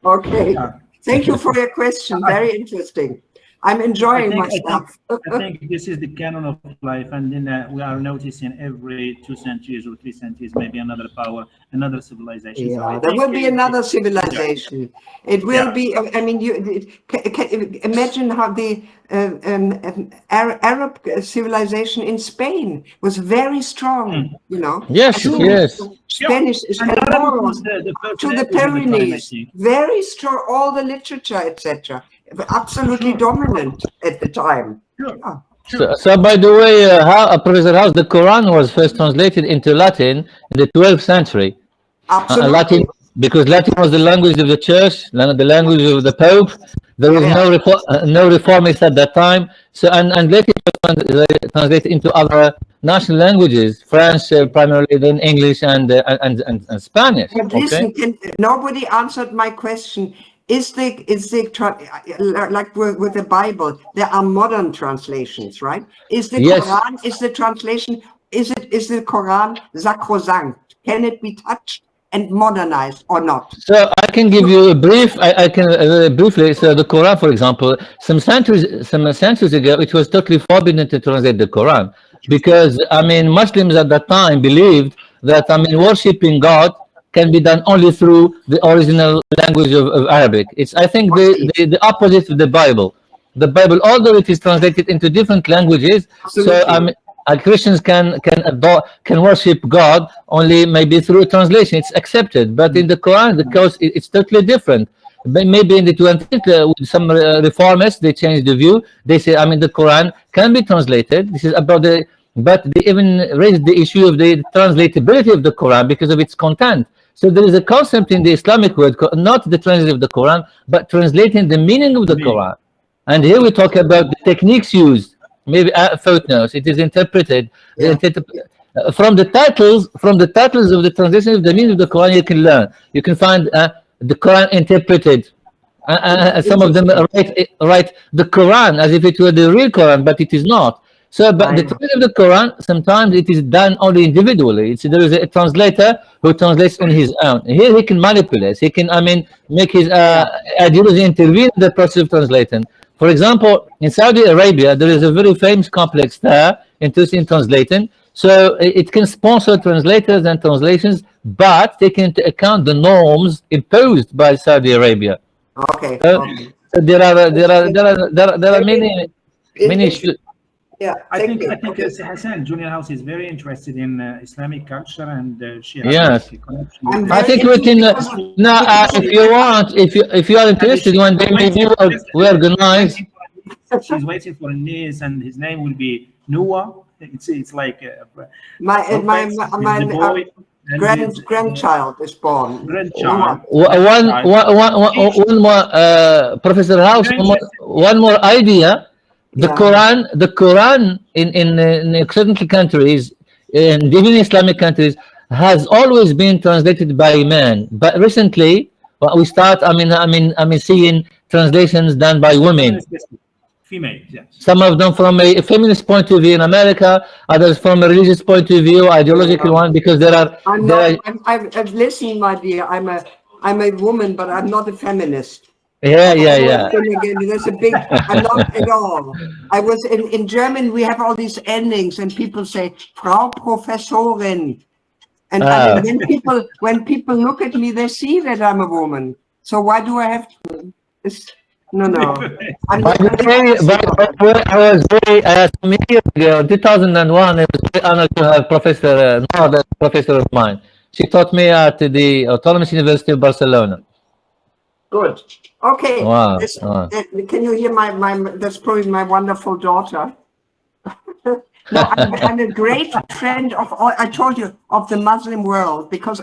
A: Okay. Thank you for your question. Very interesting. I'm enjoying myself.
B: I think this is the canon of life, and then we are noticing every 2 centuries or 3 centuries, maybe another power, another civilization.
A: Yeah, there will be another civilization. It will be. I mean, you can imagine how the Arab civilization in Spain was very strong. You know.
G: Yes, yes.
A: Spanish is enormous to the Pyrenees, very strong. All the literature, etc. Absolutely dominant at the time.
G: So by the way, Professor House, the Quran was first translated into Latin in the 12th century.
A: Absolutely.
G: Latin, because Latin was the language of the church, the language of the Pope. There was no reformist at that time. So and later it was translated into other national languages, French primarily, then English and Spanish.
A: But listen, nobody answered my question. Is the like with the Bible, there are modern translations, right? Is the Quran, is the translation, is the Quran sacrosanct? Can it be touched and modernized or not?
G: So I can give you a brief. I can briefly. So the Quran, for example, some centuries ago, it was totally forbidden to translate the Quran because I mean Muslims at that time believed that worshiping God can be done only through the original language of Arabic. It's, I think, the opposite of the Bible. The Bible, although it is translated into different languages, so Christians can worship God only maybe through translation. It's accepted, but in the Quran, the case it's totally different. Maybe in the 20th, with some reformists, they changed the view. They say, the Quran can be translated. This is about but they even raised the issue of the translatability of the Quran because of its content. So there is a concept in the Islamic world, not the translation of the Quran, but translating the meaning of the Quran. And here we talk about the techniques used, maybe footnotes. It is interpreted from the titles of the translation of the meaning of the Quran. You can learn. You can find the Quran interpreted. Some of them write the Quran as if it were the real Quran, but it is not. So, but the translation of the Quran, sometimes it is done only individually. There is a translator who translates on his own. Here he can manipulate. He can, make his ideology intervene in the process of translating. For example, in Saudi Arabia, there is a very famous complex there interested in translating. So it can sponsor translators and translations, but taking into account the norms imposed by Saudi Arabia.
A: Okay.
G: So there are many issues.
A: Yeah,
B: I think Hassan, Juliane House is very interested in Islamic culture, and she has
G: yes.
B: a connection.
G: I think we can if you want, if you are interested, one day maybe we organize.
B: She's waiting for a niece, and his name will be Noah. It's like
A: my grandchild is born.
B: Grandchild.
G: One more, Professor House. One more idea. The Quran in Occidental countries, in even Islamic countries, has always been translated by men. But recently, we start. Seeing translations done by women.
B: Female, yes.
G: Some of them from a feminist point of view in America, others from a religious point of view, ideological one, because there are.
A: Listen, my dear, I'm a woman, but I'm not a feminist.
G: Yeah.
A: There's a big. I'm not at all. I was in German. We have all these endings, and people say Frau Professorin, and when people look at me, they see that I'm a woman. So why do I have to? No.
G: By the way, I was very some years ago, 2001. I was very honored to have professor of mine. She taught me at the Autonomous University of Barcelona.
A: Good. Okay.
G: Wow.
A: Can you hear my? That's probably my wonderful daughter. No, I'm a great friend of all. I told you of the Muslim world because,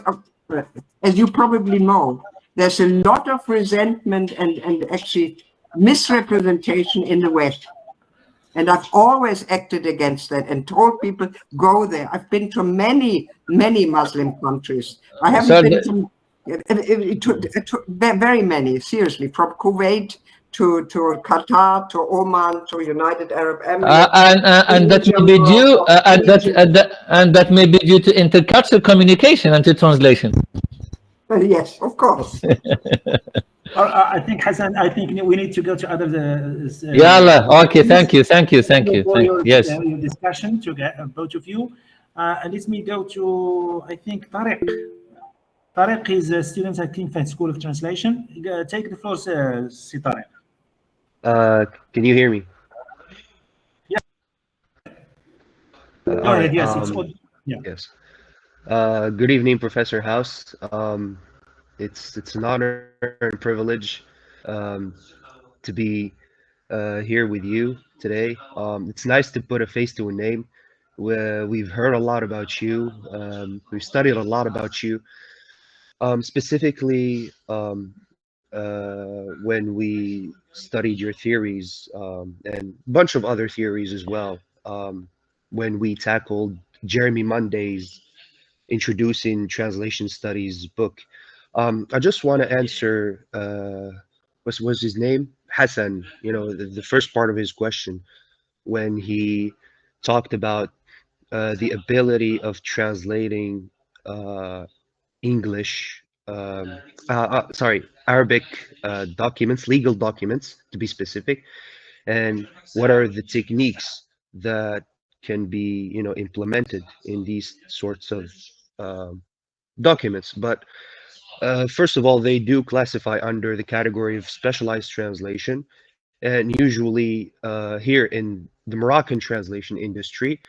A: as you probably know, there's a lot of resentment and actually misrepresentation in the West. And I've always acted against that and told people, go there. I've been to many Muslim countries. I haven't been to very many, seriously, from Kuwait to Qatar, to Oman, to United Arab Emirates.
G: And that may be due, and that may be due to intercultural communication and to translation.
A: Yes, of course.
B: I think Hassan, I think we need to go to other.
G: Yalla. Okay. Thank you.
B: For your,
G: Yes.
B: Your discussion to get both of you. Let me go to, I think, Tariq. Tariq is a student at 𝐿 School of Translation. Take the floor, Si Tariq.
H: Can you hear me?
B: Yeah.
H: All right.
B: Yes,
H: Yes. Good evening, Professor House. It's an honor and privilege to be here with you today. It's nice to put a face to a name. We've heard a lot about you. We've studied a lot about you. Specifically, when we studied your theories and a bunch of other theories as well, when we tackled Jeremy Monday's Introducing Translation Studies book. I just want to answer, what was his name? Hassan, the first part of his question, when he talked about the ability of translating English, Arabic documents, legal documents to be specific, and what are the techniques that can be, implemented in these sorts of documents. But first of all, they do classify under the category of specialized translation, and usually here in the Moroccan translation industry,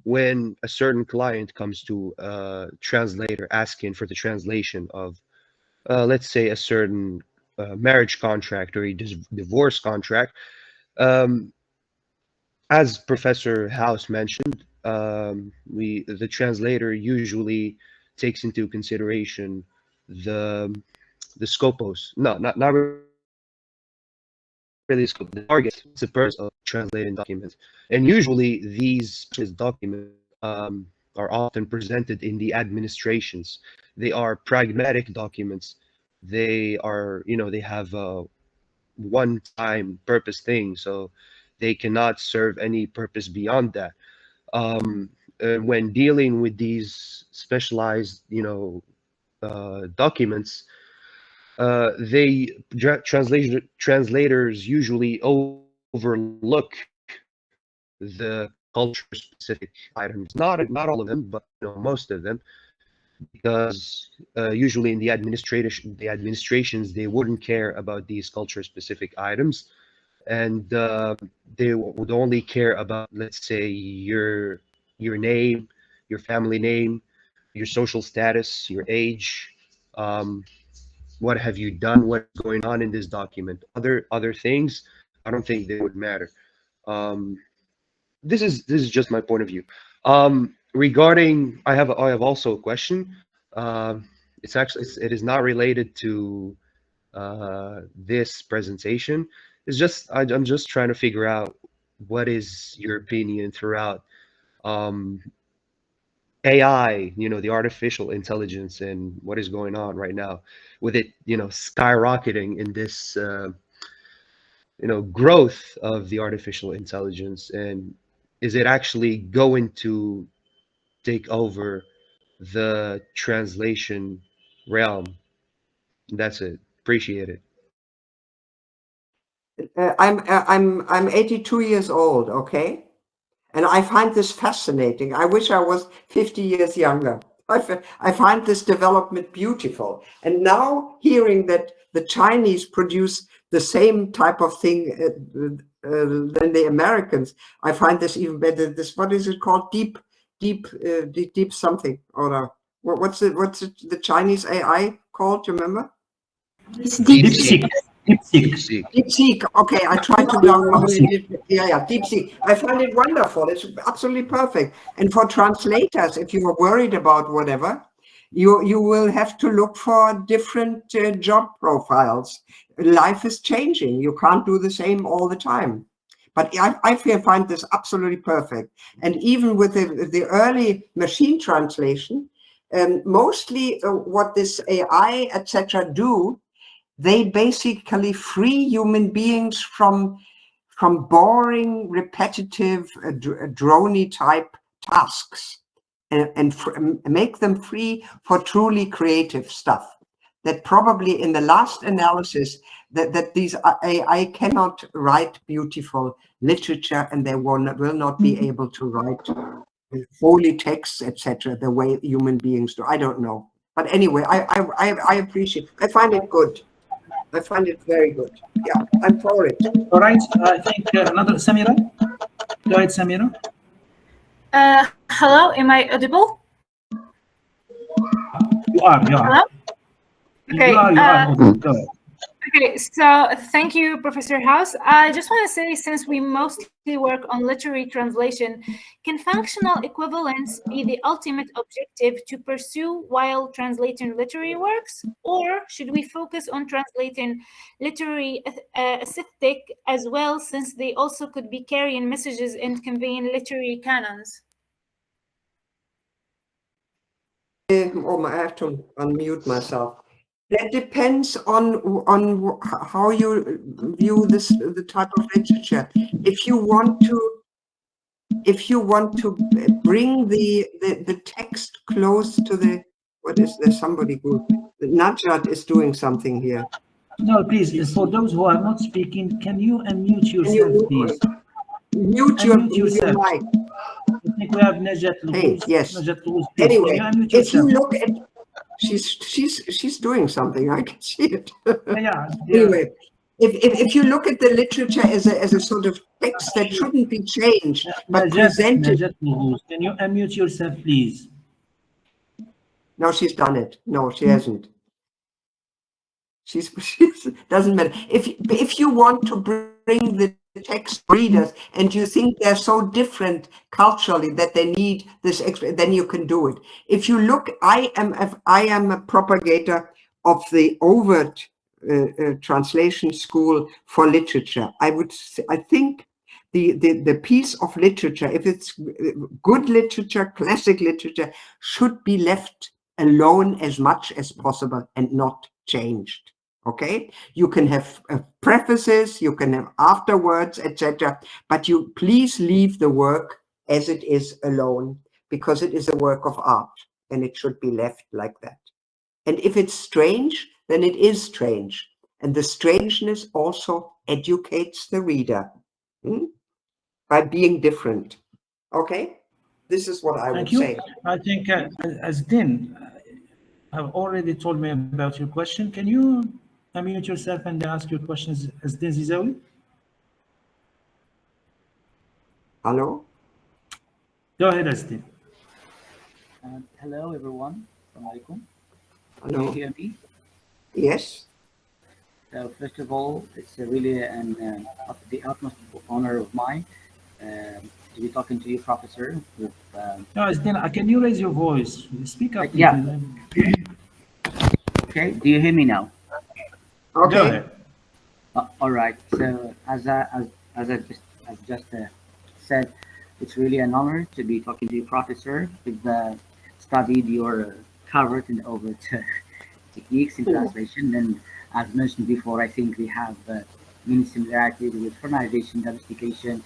H: when a certain client comes to a translator asking for the translation of, let's say, a certain marriage contract or a divorce contract, as Professor House mentioned, the translator usually takes into consideration the scopos, not really scope, the target, the purpose of translating documents. And usually these documents are often presented in the administrations. They are pragmatic documents. They are, they have a one-time purpose thing, so they cannot serve any purpose beyond that. When dealing with these specialized, documents, translators usually overlook the culture-specific items. Not all of them, but most of them, because usually in the administrations they wouldn't care about these culture-specific items, and they would only care about, let's say, your name, your family name, your social status, your age. What have you done? What's going on in this document? Other things, I don't think they would matter. This is just my point of view. Regarding, I have also a question. It is not related to this presentation. It's just I'm just trying to figure out what is your opinion throughout AI, the artificial intelligence, and what is going on right now with it, skyrocketing in this, growth of the artificial intelligence, and is it actually going to take over the translation realm? That's it. Appreciate it.
A: I'm 82 years old, okay? And I find this fascinating. I wish I was 50 years younger. I find this development beautiful. And now hearing that the Chinese produce the same type of thing than the Americans, I find this even better. This, what is it called? Deep something, or what's the Chinese AI called? Do you remember?
C: It's DeepSeek.
A: DeepSeek. Okay, I tried to download it. Yeah, DeepSeek. I find it wonderful. It's absolutely perfect. And for translators, if you are worried about whatever, you will have to look for different job profiles. Life is changing. You can't do the same all the time. But I find this absolutely perfect. And even with the early machine translation, mostly what this AI, etc., do they basically free human beings from boring, repetitive, drony type tasks, and make them free for truly creative stuff. That probably in the last analysis, that these AI cannot write beautiful literature, and they will not be able to write holy texts, etc., the way human beings do. I don't know. But anyway, I appreciate, I find it good. I find it very good. Yeah, I'm for it.
B: All right, I think another Samira. Go ahead, Samira.
C: Hello, am I audible?
B: You are.
C: Hello? Okay.
B: You are. Go ahead.
C: Okay, so thank you, Professor House. I just want to say, since we mostly work on literary translation, can functional equivalence be the ultimate objective to pursue while translating literary works? Or should we focus on translating literary aesthetic as well, since they also could be carrying messages and conveying literary canons?
A: Oh, I have to unmute myself. That depends on how you view the type of literature. If you want to bring the text close to the, what is there? Somebody who, Najat is doing something here.
B: No, please. For those who are not speaking, can you unmute yourself, please?
A: Mute your mic.
B: I think we have Najat.
A: Hey, yes.
B: Najat,
A: anyway, if you look at, she's doing something. I can see it.
B: Yeah.
A: Anyway, if you look at the literature as a sort of text that shouldn't be changed, but presented.
B: Najat, can you unmute yourself, please?
A: No, she's done it. No, she hasn't. She's doesn't matter. If you want to bring the text readers and you think they're so different culturally that they need this extra, then you can do it. If you look, I am a propagator of the overt translation school for literature. I think the piece of literature, if it's good literature, classic literature, should be left alone as much as possible and not changed. Okay, you can have prefaces, you can have afterwards, etc., but you please leave the work as it is alone, because it is a work of art and it should be left like that. And if it's strange, then it is strange, and the strangeness also educates the reader by being different. Okay, this is what I would say.
B: I think Azdin, have already told me about your question. Can you unmute yourself and ask your questions, Azdin Zizawi?
A: Hello?
B: Go ahead, Azdin.
I: Hello, everyone. Assalamu alaikum.
A: Hello.
I: Can you hear me?
A: Yes.
I: So first of all, it's really the utmost honor of mine to be talking to you, Professor. With,
B: no, Azdin, can you raise your voice? Speak up.
I: Yeah. Okay. Do you hear me now?
A: Okay.
B: Go ahead.
I: All right. So as I just said, it's really an honor to be talking to you, Professor. We've studied your covert and overt techniques in translation, and as mentioned before, I think we have many similarities with formalization, domestication,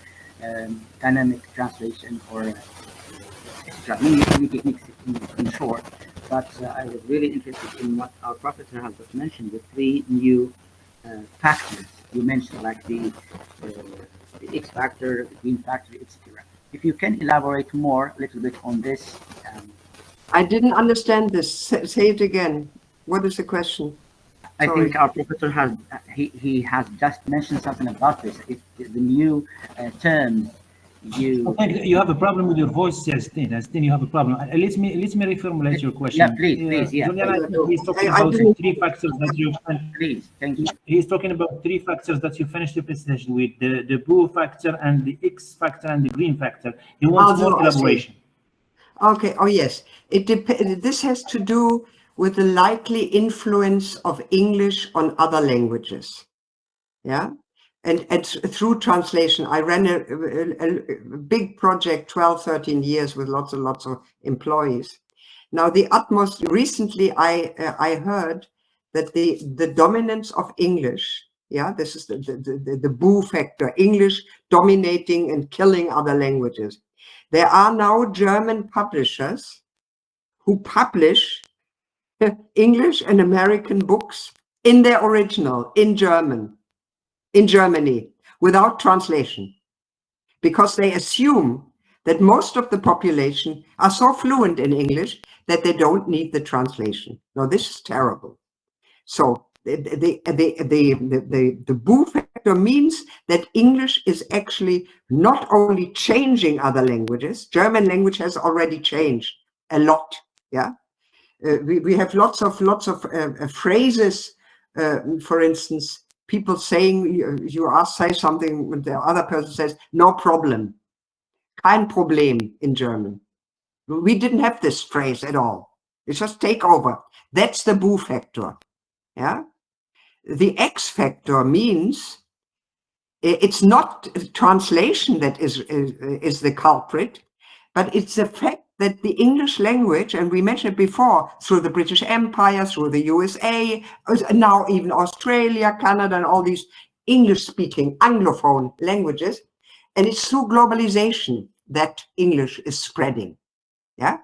I: dynamic translation, or etc. Many techniques in short. But I was really interested in what our professor has just mentioned, the three new factors you mentioned, like the X factor, the green factor, etc. If you can elaborate more a little bit on this.
A: I didn't understand this. Say it again. What is the question?
I: I think our professor has he has just mentioned something about this. It's the new terms.
B: I think you have a problem with your voice, Azdin. Azdin, you have a problem. Let me reformulate your question.
I: Yeah, please, yeah.
B: Juliane, he's talking about three factors that you.
I: Please, thank you.
B: He's talking about three factors that you finished the presentation with: the blue factor and the X factor and the green factor. He wants more elaboration.
A: Okay. Oh yes. It depends. This has to do with the likely influence of English on other languages. Yeah. And through translation, I ran a big project, 12, 13 years with lots and lots of employees. Now, the utmost recently, I heard that the dominance of English, yeah, this is the boo factor, English dominating and killing other languages. There are now German publishers who publish English and American books in their original, in Germany, without translation, because they assume that most of the population are so fluent in English that they don't need the translation. Now, this is terrible. So the boo factor means that English is actually not only changing other languages. German language has already changed a lot. Yeah, we have lots of phrases. For instance, people saying, you say something, the other person says, no problem. Kein Problem in German. We didn't have this phrase at all. It's just take over. That's the boo factor. Yeah. The X factor means it's not translation that is the culprit, but it's the fact that the English language, and we mentioned it before, through the British Empire, through the USA, now even Australia, Canada, and all these English-speaking Anglophone languages, and it's through globalization that English is spreading. Yeah,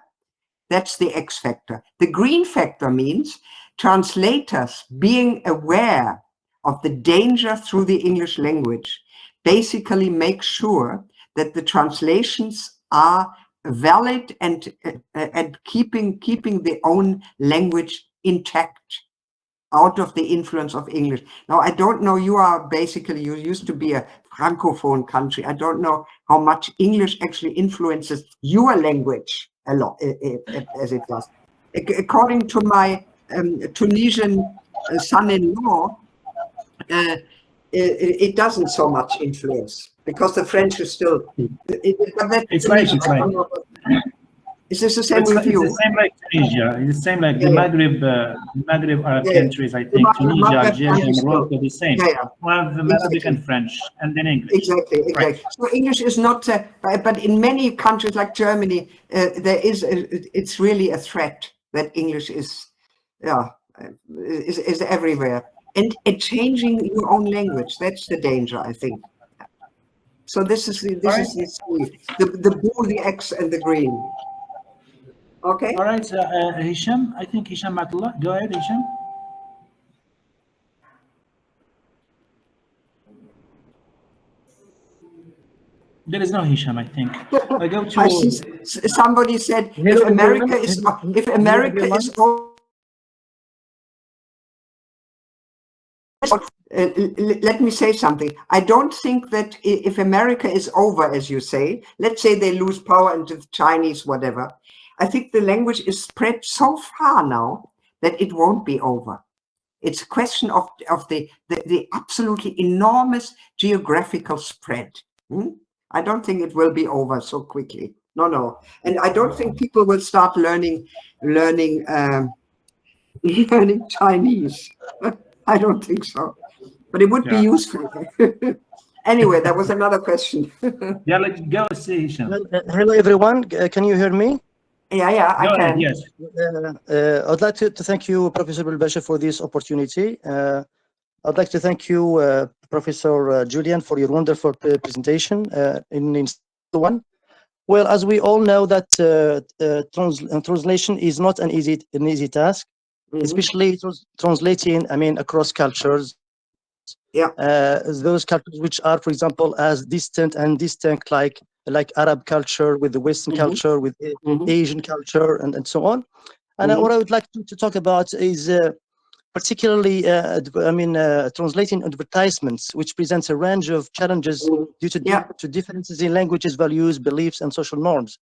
A: that's the X factor. The green factor means translators being aware of the danger through the English language basically make sure that the translations are valid and keeping the own language intact out of the influence of English. Now, I don't know, you used to be a Francophone country. I don't know how much English actually influences your language a lot, as it does. According to my Tunisian son-in-law, it doesn't so much influence, because the French is still.
B: It's like.
A: Is this the same with you?
B: It's the same like Tunisia. It's the same like the Maghreb Arab countries. I think Tunisia, Algeria, Morocco, the same. One of the Arabic and French, and then English.
A: Exactly. Right. So English is not, but in many countries like Germany, it's really a threat that English is everywhere, and changing your own language. That's the danger, I think. So this is the blue, the X, and the green. Okay.
B: All right, Hisham. I think Hisham Matullah. Go ahead, Hisham. There is no Hisham, I think. I go to.
A: Somebody said if America is let me say something. I don't think that if America is over, as you say, let's say they lose power into the Chinese, whatever, I think the language is spread so far now that it won't be over. It's a question of the absolutely enormous geographical spread. I don't think it will be over so quickly. No. And I don't think people will start learning Chinese. I don't think so, but it would be useful. Anyway, that was another question.
B: Yeah, let's go see Hisham.
J: Hello, everyone. Can you hear me?
A: Yeah, I can.
B: Yes.
J: I'd like to thank you, Professor Belbasha, for this opportunity. I'd like to thank you, Professor Juliane, for your wonderful presentation in one. Well, as we all know that translation is not an easy task. Especially translating, across cultures. Yeah. Those cultures which are, for example, as distant and distinct, like Arab culture with the Western culture, with Asian culture, and so on. And what I would like to talk about is particularly, translating advertisements, which presents a range of challenges due to differences in languages, values, beliefs, and social norms.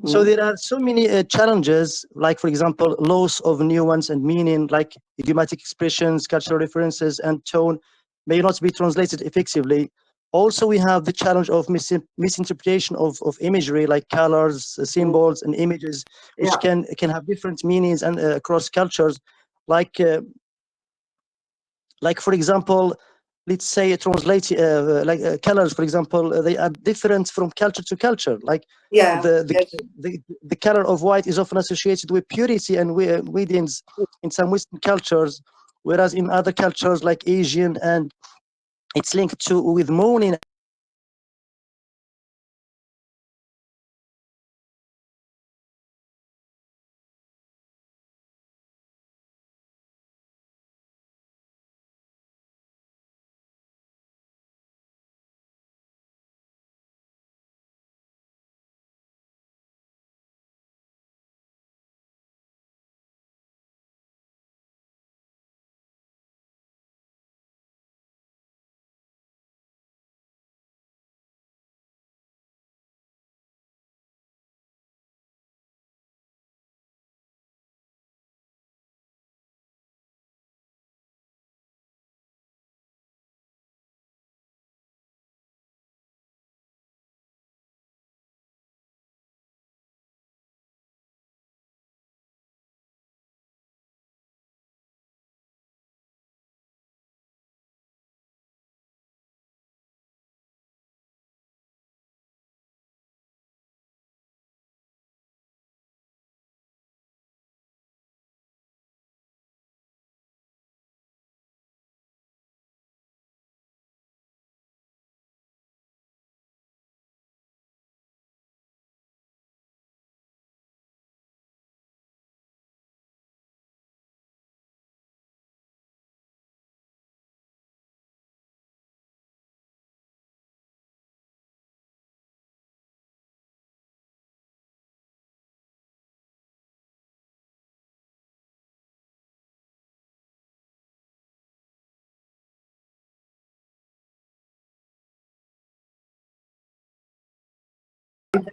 J: So there are so many challenges, like, for example, loss of nuance and meaning, like idiomatic expressions, cultural references, and tone may not be translated effectively. Also, we have the challenge of misinterpretation of imagery, like colors, symbols, and images, which can have different meanings and across cultures, like for example, let's say colors, for example, they are different from culture to culture. Like the color of white is often associated with purity and weddings in some Western cultures, whereas in other cultures like Asian, and it's linked to with mourning.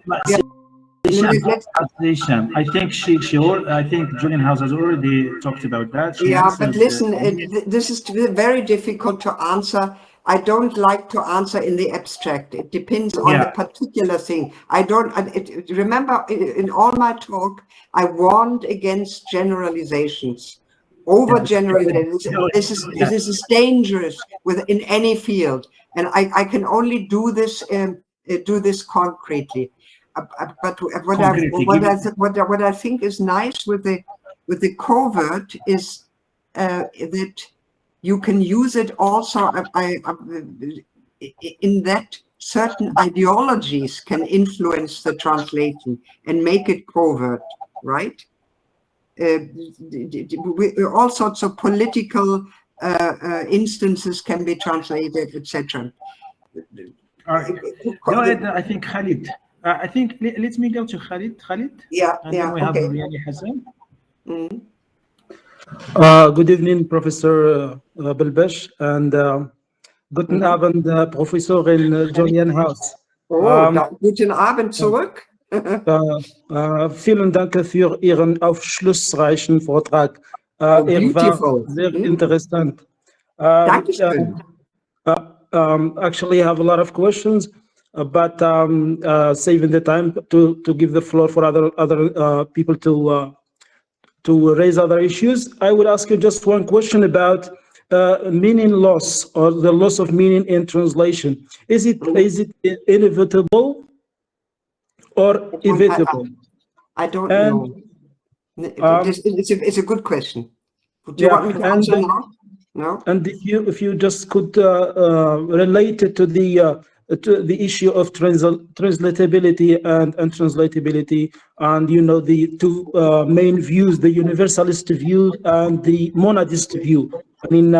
B: I think I think Juliane House has already talked about that.
A: But listen, this is very difficult to answer. I don't like to answer in the abstract. It depends on the particular thing. I don't. Remember, in all my talk, I warned against generalizations. Overgeneralization. This is dangerous in any field, and I can only do this concretely. But what I think is nice with the covert is that you can use it also in that certain ideologies can influence the translation and make it covert, right? All sorts of political instances can be translated, etc.
B: Go ahead. I think Khalid. I think let me go to Khalid.
A: Yeah,
B: and then we have Juliane Hassan.
K: Good evening, Professor Belbesh, and guten Abend, Professorin Juliane House.
A: Guten Abend zurück.
K: Vielen Dank für Ihren aufschlussreichen Vortrag. Er war sehr interessant.
A: Dankeschön.
K: Actually, I have a lot of questions, but saving the time to give the floor for other people to raise other issues, I would ask you just one question about meaning loss or the loss of meaning in translation. Is it inevitable or evitable?
A: I don't know. It's a good question. Do you want me to answer now? No.
K: And if you just could relate it to the issue of translatability and untranslatability, and the two main views, the universalist view and the monadist view. I mean,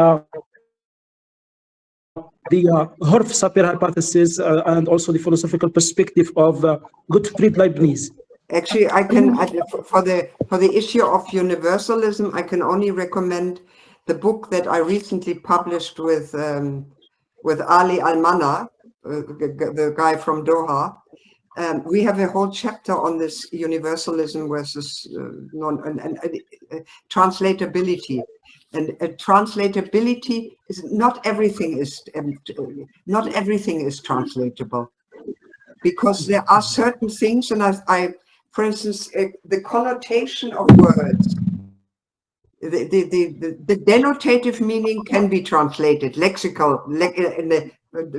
K: the Hurf-Sapir hypothesis and also the philosophical perspective of Gottfried Leibniz.
A: Actually, I can for the issue of universalism, I can only recommend the book that I recently published with Ali Almana, the guy from Doha. We have a whole chapter on this universalism versus translatability. And translatability is not everything is translatable, because there are certain things, and I for instance, the connotation of words, the denotative meaning can be translated, lexical, in the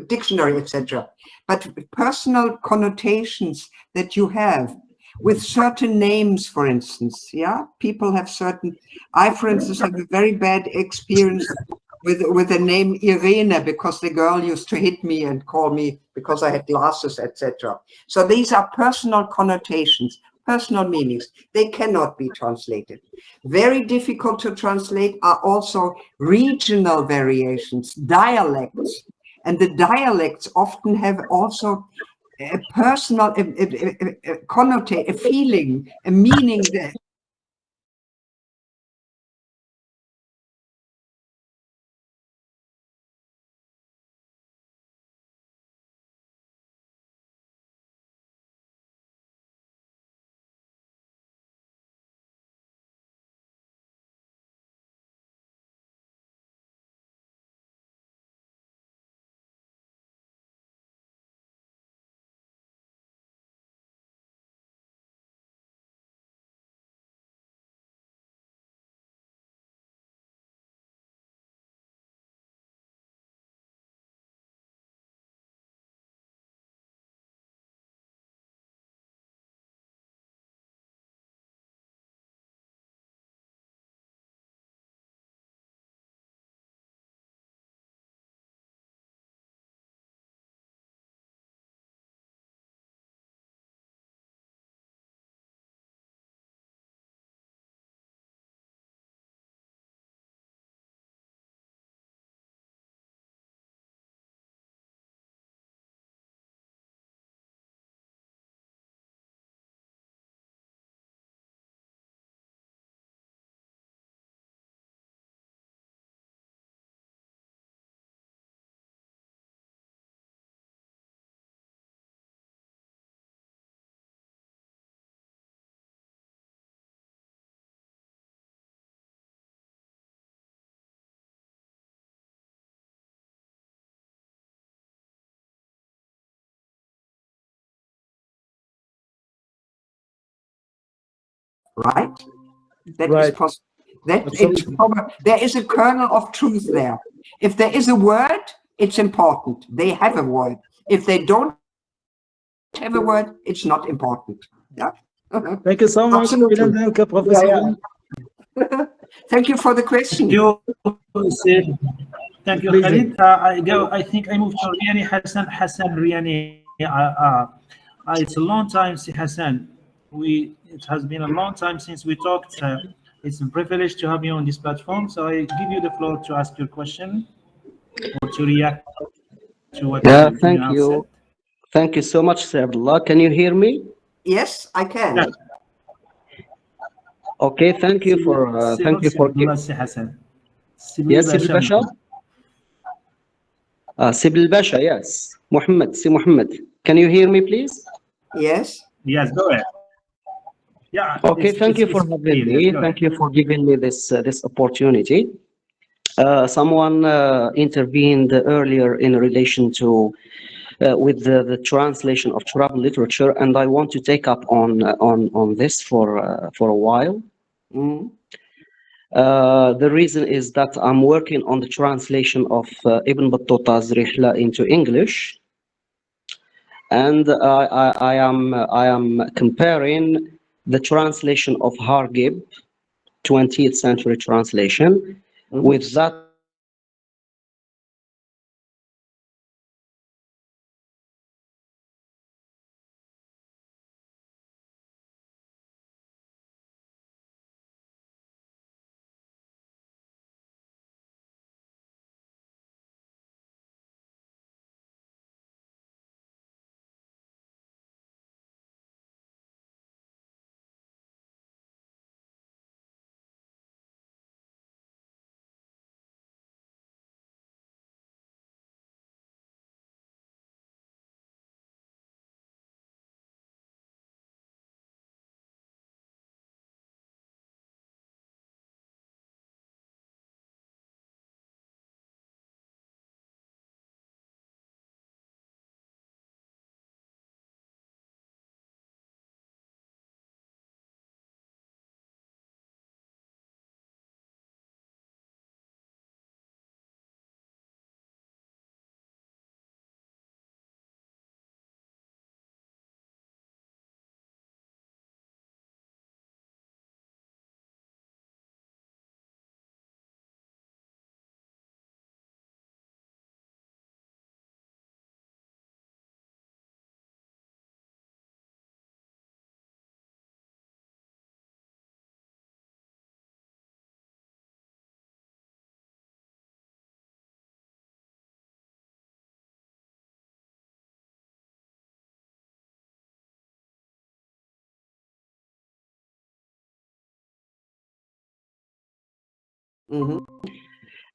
A: dictionary, etc. But personal connotations that you have, with certain names, for instance. Yeah, people have certain. I, for instance, have a very bad experience with the name Irene, because the girl used to hit me and call me because I had glasses, etc. So these are personal connotations, personal meanings. They cannot be translated. Very difficult to translate are also regional variations, dialects. And the dialects often have also a personal connotation, a feeling, a meaning that. Right? That is possible. There is a kernel of truth there. If there is a word, it's important. They have a word. If they don't have a word, it's not important. Yeah.
K: Thank you so much.
A: Absolutely.
K: Professor.
A: Yeah. Thank you for the question.
B: Thank you, Khalid. I think I moved to Riani Hassan. Hassan Riani. It's a long time, Hassan. It has been a long time since we talked. It's a privilege to have you on this platform. So I give you the floor to ask your question or to react to what
L: Yeah,
B: you
L: thank
B: have
L: you.
B: said.
L: Thank you so much, Sir Abdullah. Can you hear me?
A: Yes, I can.
B: Yes.
L: Okay, thank you for Yes, Sibil Basha. Sibil Basha, yes. Muhammad. Can you hear me, please?
A: Yes.
B: Yes, go ahead. Yeah.
L: Okay, thank you for having me. Thank you for giving me this opportunity. Someone intervened earlier in relation to with the translation of travel literature, and I want to take up on this for a while.
A: Mm.
L: The reason is that I'm working on the translation of Ibn Battuta's Rihla into English, and I am comparing the translation of Hargib, 20th century translation, with that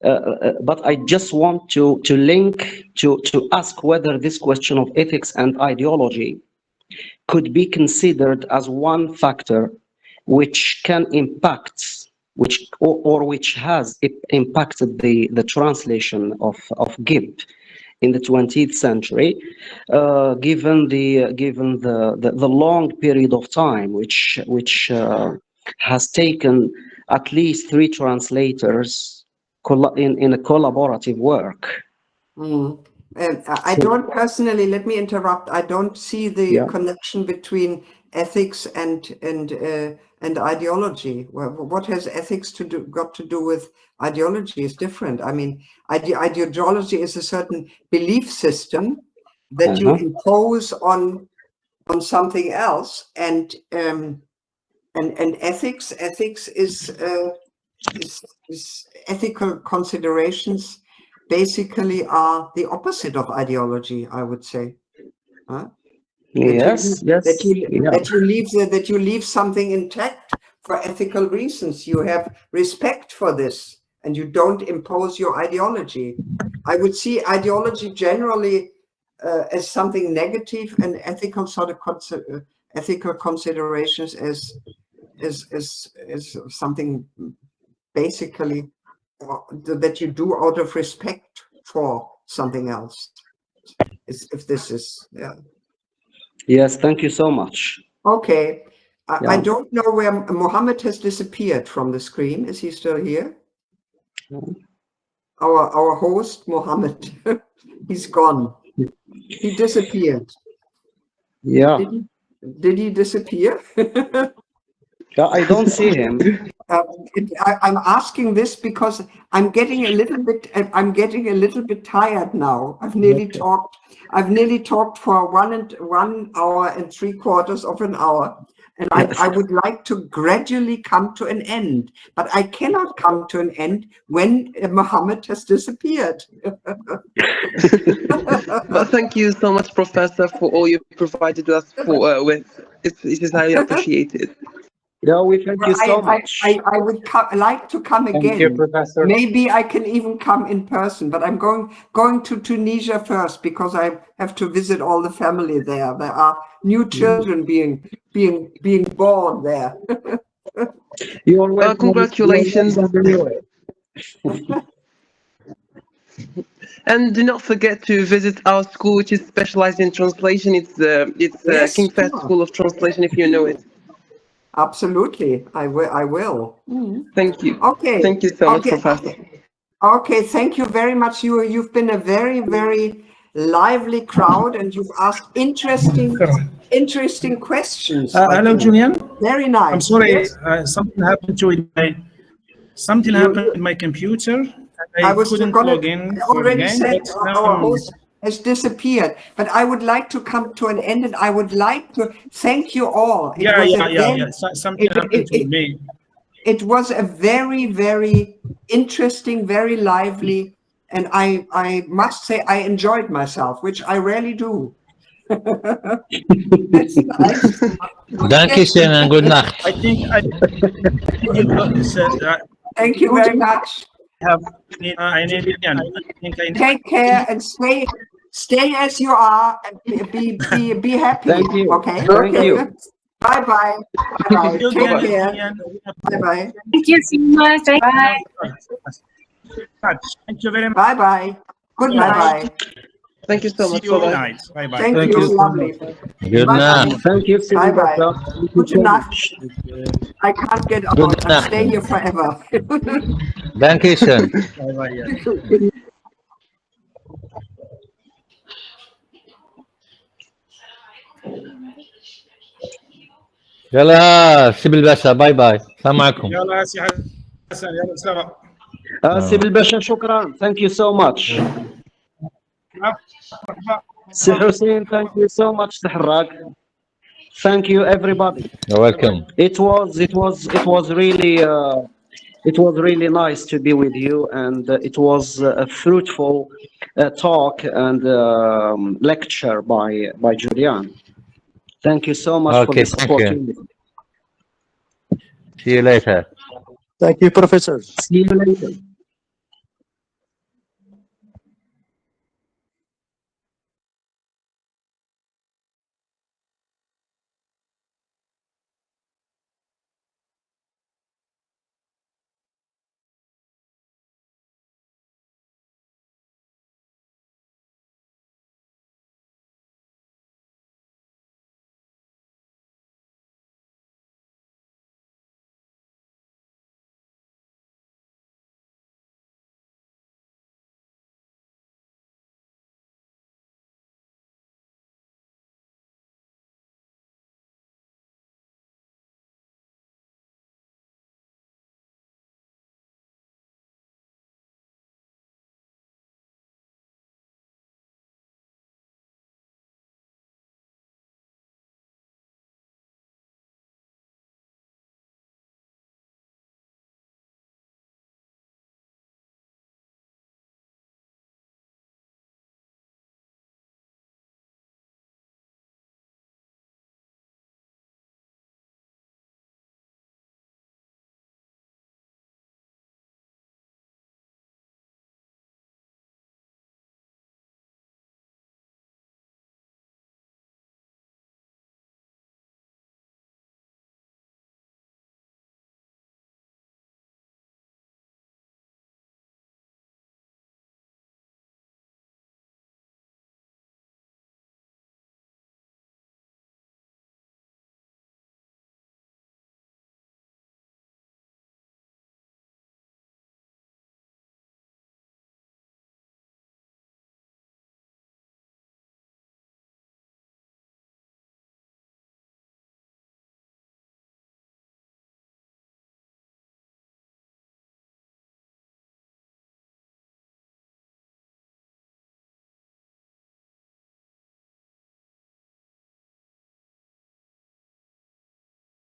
L: But I just want to link to ask whether this question of ethics and ideology could be considered as one factor which can impact, which has impacted the translation of 𝐻𝐽B in the 20th century, given the long period of time which has taken at least 3 translators in a collaborative work.
A: I don't personally, let me interrupt, I don't see the connection between ethics and ideology. Well, what has ethics got to do with ideology? Is different. I mean, ideology is a certain belief system that you impose on something else, and ethics is ethical considerations basically are the opposite of ideology, I would say. That you leave something intact for ethical reasons. You have respect for this, and you don't impose your ideology. I would see ideology generally as something negative, and ethical sort of ethical considerations as something basically that you do out of respect for something else. If this is,
L: Yes, thank you so much.
A: Okay. I don't know where Mohammed has disappeared from the screen. Is he still here? Our host, Mohammed, he's gone. He disappeared.
L: Yeah.
A: Did he disappear?
L: I don't see him.
A: I'm asking this because I'm getting a little bit tired now. I've nearly talked for 1 hour and 3/4 of an hour, and I would like to gradually come to an end, but I cannot come to an end when Mohammed has disappeared.
D: Well, thank you so much, Professor, for all you provided us with. It is highly appreciated.
L: Yeah, we thank you so much.
A: I would like to come again.
M: Thank you, Professor.
A: Maybe I can even come in person, but I'm going to Tunisia first because I have to visit all the family there. There are new children being born there.
L: You're welcome.
D: Congratulations. And do not forget to visit our school, which is specialized in translation. It's 𝐻𝐽𝐿 School of Translation, if you know it.
A: Absolutely, I will.
D: Thank you.
A: Okay.
D: Thank you so much, Professor.
A: Okay, thank you very much. You've been a very, very lively crowd, and you've asked interesting questions.
B: Hello, Julian.
A: Very nice.
B: I'm sorry,
A: Yes.
B: something happened with my computer.
A: I was
B: couldn't
A: gonna
B: log in
A: already
B: again,
A: said
B: but now
A: our host has disappeared, but I would like to come to an end, and I would like to thank you all.
B: Something happened to me.
A: It was a very, very interesting, very lively, and I must say I enjoyed myself, which I rarely do. That's nice.
G: Dankeschön and good night.
B: I think
A: Thank you very much. Take care and stay as you are, and be happy.
L: Thank you.
A: Okay.
L: Thank you.
A: Bye bye. Bye bye. Take care. Bye bye.
C: Thank you so much. Bye.
B: Thank you very much.
A: Bye bye. Good night.
D: Thank you so much.
B: See you tonight. Bye bye.
A: Thank you. Lovely.
G: Good night.
L: Thank you.
A: Bye bye. Good night. I can't get out. I'll stay here forever.
G: Dankeschön.
B: Bye bye.
G: يلا سيب الباشا باي باي السلام عليكم.
B: يلا سي حسن يلا سلام.
L: سيب الباشا شكرا. Thank you so much. سي حسين, thank you so much. سحراق. Thank you everybody.
G: You're welcome.
L: It was really nice to be with you, and it was a fruitful talk and lecture by Juliane. Thank you so much for this opportunity.
G: See you later.
J: Thank you, Professor.
L: See you later.